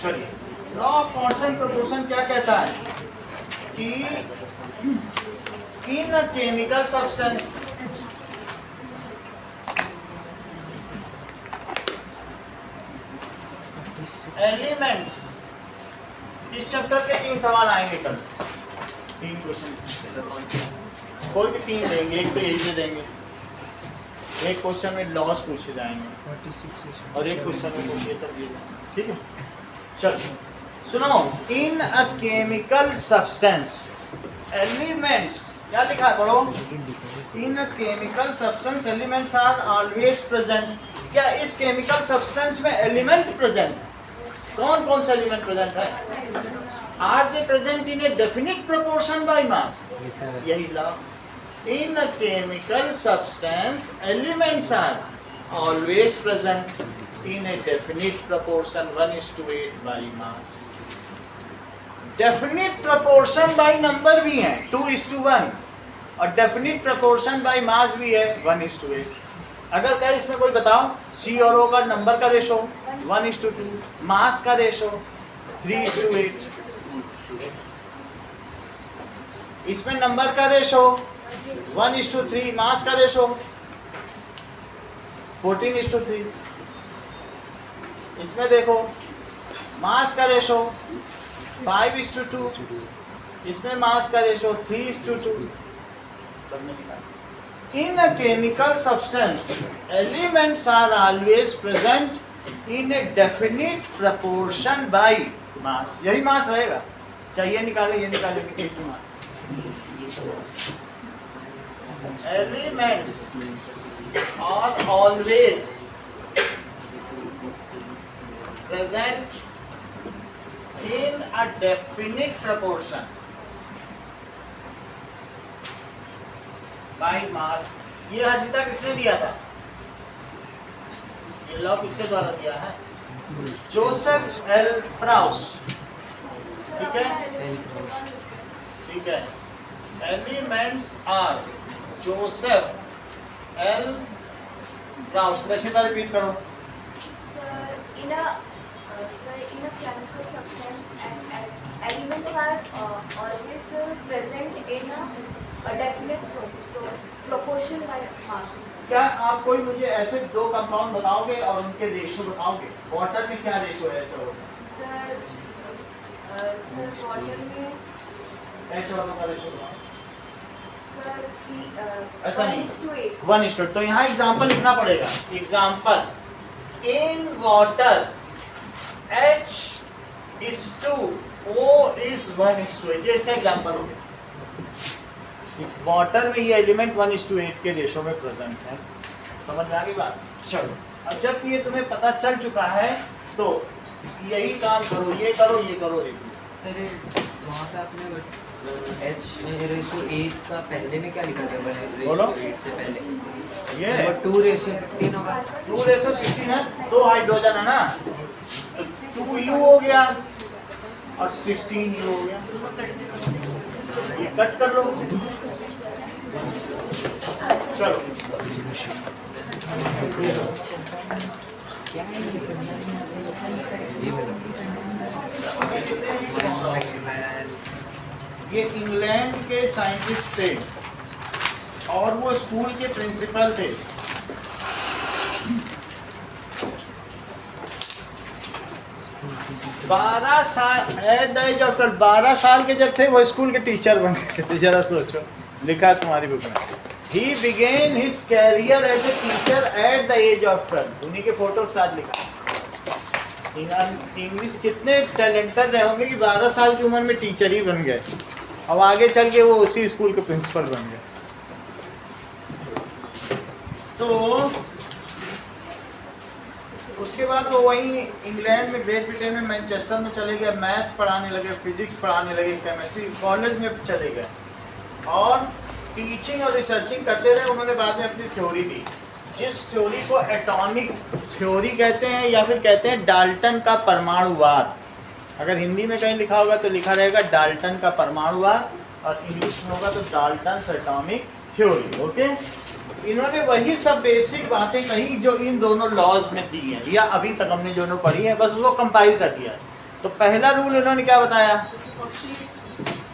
चलिए, लॉ ऑफ कांस्टेंट प्रोपोर्शन क्या कहता है कि इन केमिकल सब्सटेंस एलिमेंट्स, इस चैप्टर के 3 सवाल आएंगे कल, 3 क्वेश्चन, कोई भी 3 देंगे, एक तो यही से देंगे, एक क्वेश्चन में लॉस पूछे जाएंगे और एक क्वेश्चन में कुछ ये सब दिए जाएंगे, ठीक है? चलो सुनो, in a chemical substance elements, क्या लिखा है पढ़ो? In a chemical substance elements are always present. क्या इस केमिकल सब्सटेंस में एलिमेंट प्रेजेंट है? कौन कौन से एलिमेंट प्रेजेंट है? Are they present in a definite proportion by mass? यही law. In a chemical substance elements are always present in a definite proportion 1:8 by mass. Definite proportion by number भी है, 2:1, और definite proportion by mass भी है 1:8। अगर कहे इसमें कोई बताओ सी और ओ का नंबर का रेशो 1:2, मास का रेशो 3:8, इसमें नंबर का रेशो 1:3, मास का रेशो 14:3। इसमें देखो मास का रेशो 5:2, इसमें मास का रेशो 3:2। सबने लिखा। In a chemical substance, elements are always present in a definite proportion by mass. यही मास रहेगा, चाहे ये निकाले एक ही मास। Elements are always present in a definite proportion by mass। ये हर्षिता किसने दिया था? ये लॉ किसके द्वारा दिया है? Joseph L Proust. ठीक है, ठीक है। Elements are Joseph L Proust. Rakshita repeat करो। In a chemical substance, elements are always present in a definite proportion by mass. क्या आप कोई मुझे ऐसे दो कंपाउंड बताओगे और उनके रेशो बताओगे? वाटर में क्या रेशो है एच और ओ का? सर वाटर में एच और ओ का रेशो बताओ। सर अच्छा नहीं, 1:8। 1:8। तो यहाँ एग्जाम्पल लिखना पड़ेगा। Example in water H:2, O is 1:8। ये इसका एग्जाम्पल हो गया। वाटर में ये एलिमेंट 1:8 के रेशो में प्रेजेंट है। समझ में आ गई बात? चलो, अब जब ये तुम्हें पता चल चुका है तो यही काम करो, ये करो, ये करो, ये करो। सर वहाँ पे आपने H में रेशो 8 का पहले में क्या लिखा था? बोलो। 8 से पहले ये नंबर 2:16 होगा। 2:16 है, 2 हाइड्रोजन है ना, तो 2U हो गया और 16U हो गया। ये कट कर लो। चलो, ये इंग्लैंड के साइंटिस्ट थे और वो स्कूल के प्रिंसिपल थे। बारह साल एट द एज ऑफ 12, 12 साल के जब थे वो स्कूल के टीचर बन गए थे। जरा सोचो, लिखा है तुम्हारी बुक में। He began his career as a teacher at the age of 12। उन्हीं के फोटो के साथ लिखा। इंग्लिश कितने टैलेंटेड रहे होंगे कि 12 साल की उम्र में टीचर ही बन गए। अब आगे चल के वो उसी स्कूल के प्रिंसिपल बन गए। तो उसके बाद वो वहीं इंग्लैंड में, ग्रेट ब्रिटेन में, मैनचेस्टर में चले गए। मैथ्स पढ़ाने लगे, फिजिक्स पढ़ाने लगे, केमिस्ट्री कॉलेज में चले गए और टीचिंग और रिसर्चिंग करते रहे। उन्होंने बाद में अपनी थ्योरी दी, जिस थ्योरी को एटॉमिक थ्योरी कहते हैं या फिर कहते हैं डाल्टन का परमाणुवाद। अगर हिंदी में कहीं लिखा होगा तो लिखा रहेगा डाल्टन का परमाणुवाद और इंग्लिश में होगा तो डाल्टन्स एटॉमिक थ्योरी। ओके, इन्होंने वही सब बेसिक बातें कही जो इन दोनों लॉज में दी हैं या अभी तक हमने जो पढ़ी है, बस उसको कंपाइल कर दिया है। तो पहला रूल इन्होंने क्या बताया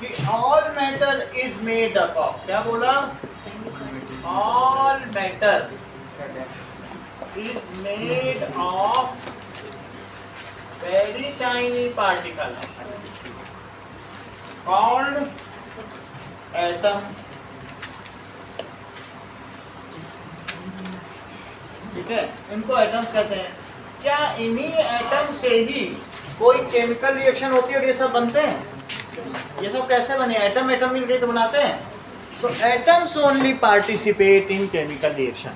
कि all matter is made up of, क्या बोला? All matter is made of very tiny particles called atom। ठीक है, इनको एटम्स कहते हैं। क्या इन्हीं एटम से ही कोई केमिकल रिएक्शन होती है और ये सब बनते हैं? ये सब कैसे बने? एटम एटम मिल गई तो बनाते हैं। So atoms only participate in chemical reaction,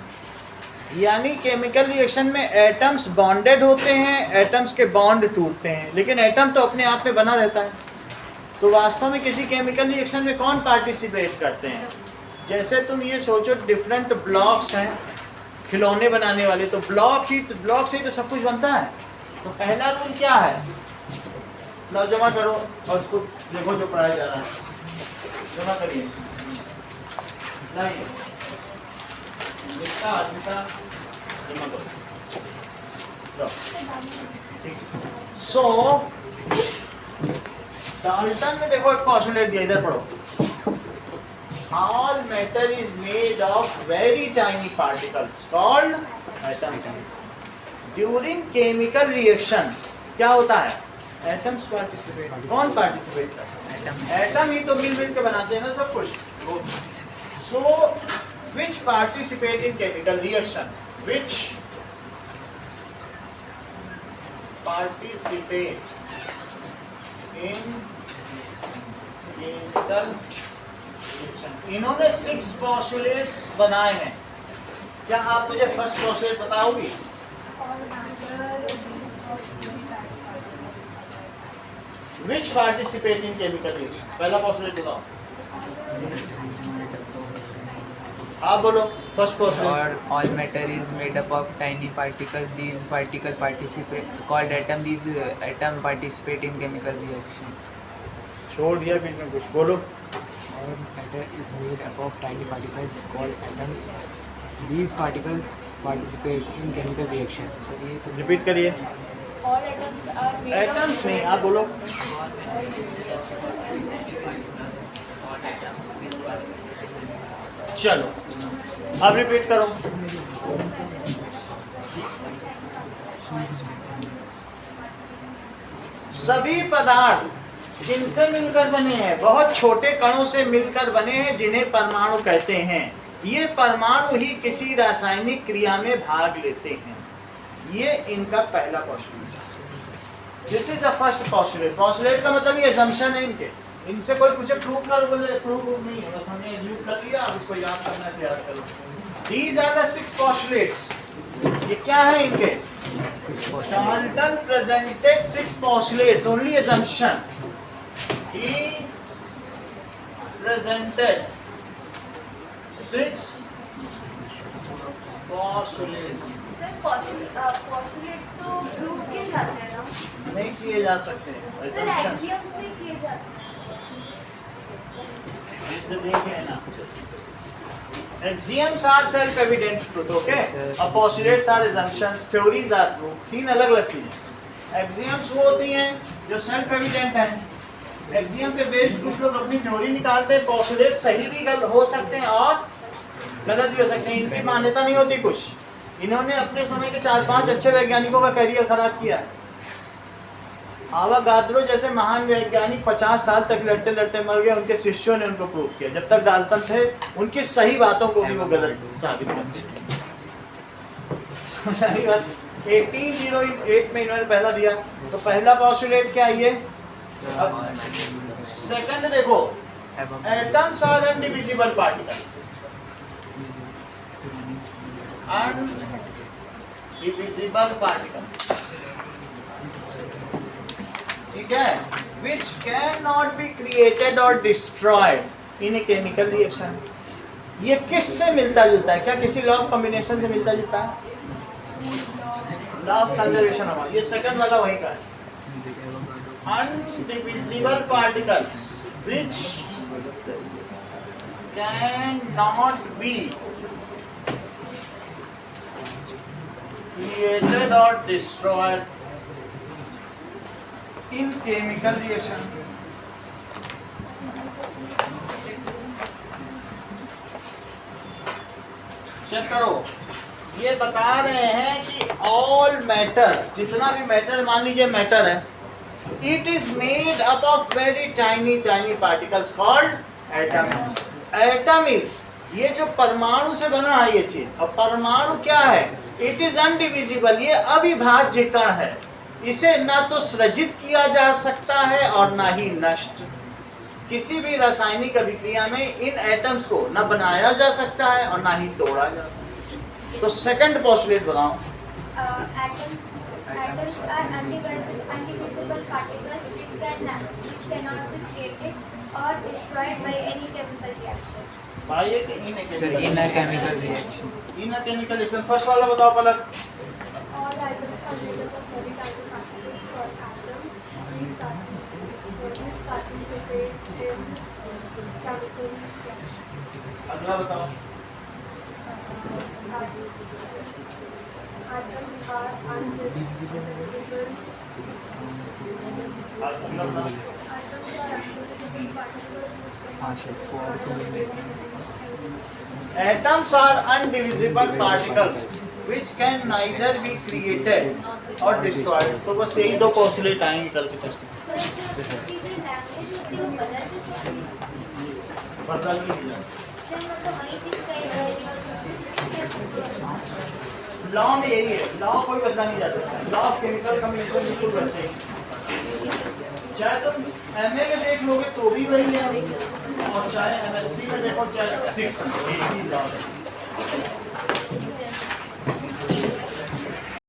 यानी केमिकल रिएक्शन में एटम्स बॉन्डेड होते हैं, एटम्स के बॉन्ड टूटते हैं, लेकिन एटम तो अपने आप में बना रहता है। तो वास्तव में किसी केमिकल रिएक्शन में कौन पार्टिसिपेट करते हैं? जैसे तुम ये सोचो, डिफरेंट ब्लॉक्स हैं खिलौने बनाने वाले, तो ब्लॉक से ही तो सब कुछ बनता है। तो पहला रूल क्या है? लो जमा करो और उसको देखो जो पढ़ाया जा रहा है, जमा करिए। नहीं जितना जितना जमा करो। सो डाल्टन में देखो एक पोस्टुलेट दिया, इधर पढ़ो। All matter is made of very tiny particles called atoms. During chemical reactions क्या होता है? Atoms participate. कौन participate करता है? Atom ही तो मिल के बनाते हैं ना सब कुछ। So which participate in chemical reaction? Which participate in chemical reaction? इन्होंने 6 postulates बनाए हैं। क्या आप मुझे first postulate बताओगी? Which participate in chemical reaction? पहला postulate बताओ। आप बोलो first postulate। All matter is made up of tiny particles. These particles participate called atom. These atom participate in chemical reaction. छोड़ दिया बीच में कुछ, बोलो। All matter is made up of tiny particles called atoms. These particles participate in chemical reaction. Repeat करिए। All atoms are made atoms नहीं, आप बोलो। चलो अब रिपीट करो। सभी पदार्थ जिनसे मिलकर बने हैं, बहुत छोटे कणों से मिलकर बने हैं, जिन्हें परमाणु कहते हैं। ये परमाणु ही किसी रासायनिक क्रिया में भाग लेते हैं। ये इनका पहला postulate. This is the first postulate. Postulate का मतलब ये assumption है इनके। इनसे कोई पूछे प्रूव कर, बोले प्रूव नहीं है, बस हमने एज्यूम कर लिया, अब इसको याद करना है, याद करो। These are the 6 postulates. ये क्या है इनके? Dalton presented 6 postulates, only assumption. He presented 6 postulates. Sir postulates तो proof किए जाते हैं ना? नहीं किए जा सकते सर assumption। axioms नहीं किए जाते। इसे देखिए ना। Axioms are self-evident truth, okay? Postulates are assumptions, theories are proof. 3 अलग-अलग चीजें। Axioms वो होती हैं जो self-evident हैं। Axiom पे बेस्ड कुछ लोग अपनी थ्योरी निकालते हैं। Postulates सही भी हो सकते हैं और गलत भी हो सकते हैं। इनकी मान्यता नहीं होती कुछ। इन्होंने अपने समय के 4-5 अच्छे वैज्ञानिकों का करियर खराब किया। आवागाद्रो जैसे महान वैज्ञानिक 50 साल तक लड़ते लड़ते मर गए। उनके शिष्यों ने उनको प्रूव किया। जब तक डाल्टन थे उनकी सही बातों को भी वो गलत साबित कर दिया। सही बात। 1808 में इन्होंने पहला दिया। तो पहला पोस्टुलेट क्या ये? अब सेकंड देखो, एटम्स आर अनडिविजिबल पार्टिकल्स। अनडिविजिबल पार्टिकल्स, ठीक है, which cannot be created or destroyed in a chemical reaction. ये किससे मिलता जुलता है? क्या किसी लॉ ऑफ कॉम्बिनेशन से मिलता जुलता है? लॉ ऑफ कंजर्वेशन हमारा ये सेकंड वाला वही का है। Undivisible particles which cannot be created or destroyed in chemical reaction. Check करो, ये बता रहे हैं कि ऑल मैटर, जितना भी मैटर, मान लीजिए मैटर है, it is made up of very tiny particles called atom. Atom is, ये जो परमाणु से बना है ये चीज, और परमाणु क्या है? इट इज अनडिविजिबल, ये अविभाज्य कण है। इसे ना तो सृजित किया जा सकता है और ना ही नष्ट। किसी भी रासायनिक अभिक्रिया में इन एटम्स को ना बनाया जा सकता है और ना ही तोड़ा जा सकता है। तो सेकंड पोस्टुलेट बताओ। Atoms are undivisible particles which cannot be created or destroyed by any chemical reaction. भाई कि इन chemical reaction. इन केमिकल रिएक्शन। फर्स्ट वाला बताओ पलक। All atoms are made up of very tiny particles called atoms. These participate in chemical reactions. अगला बताओ। Atoms are divisible अगला बताओ। indivisible particles which हाँ shape for Atoms are undivisible particles which can neither be created or destroyed. तो बस यही दो postulate आएंगे कल के टेस्ट में। सर जो इसकी जो लैंग्वेज होती है वो बदल भी सकती है। बदल नहीं जाए। सर मतलब वही चीज कई लॉ में यही है, लॉ कोई बदला नहीं जा सकता। लॉ ऑफ केमिकल कम्बिनेशन बिल्कुल वैसे ही। चाहे तुम एमए में देख लोगे तो भी वही है, और चाहे एमएससी में देखो, चाहे 6 एक ही लॉ है।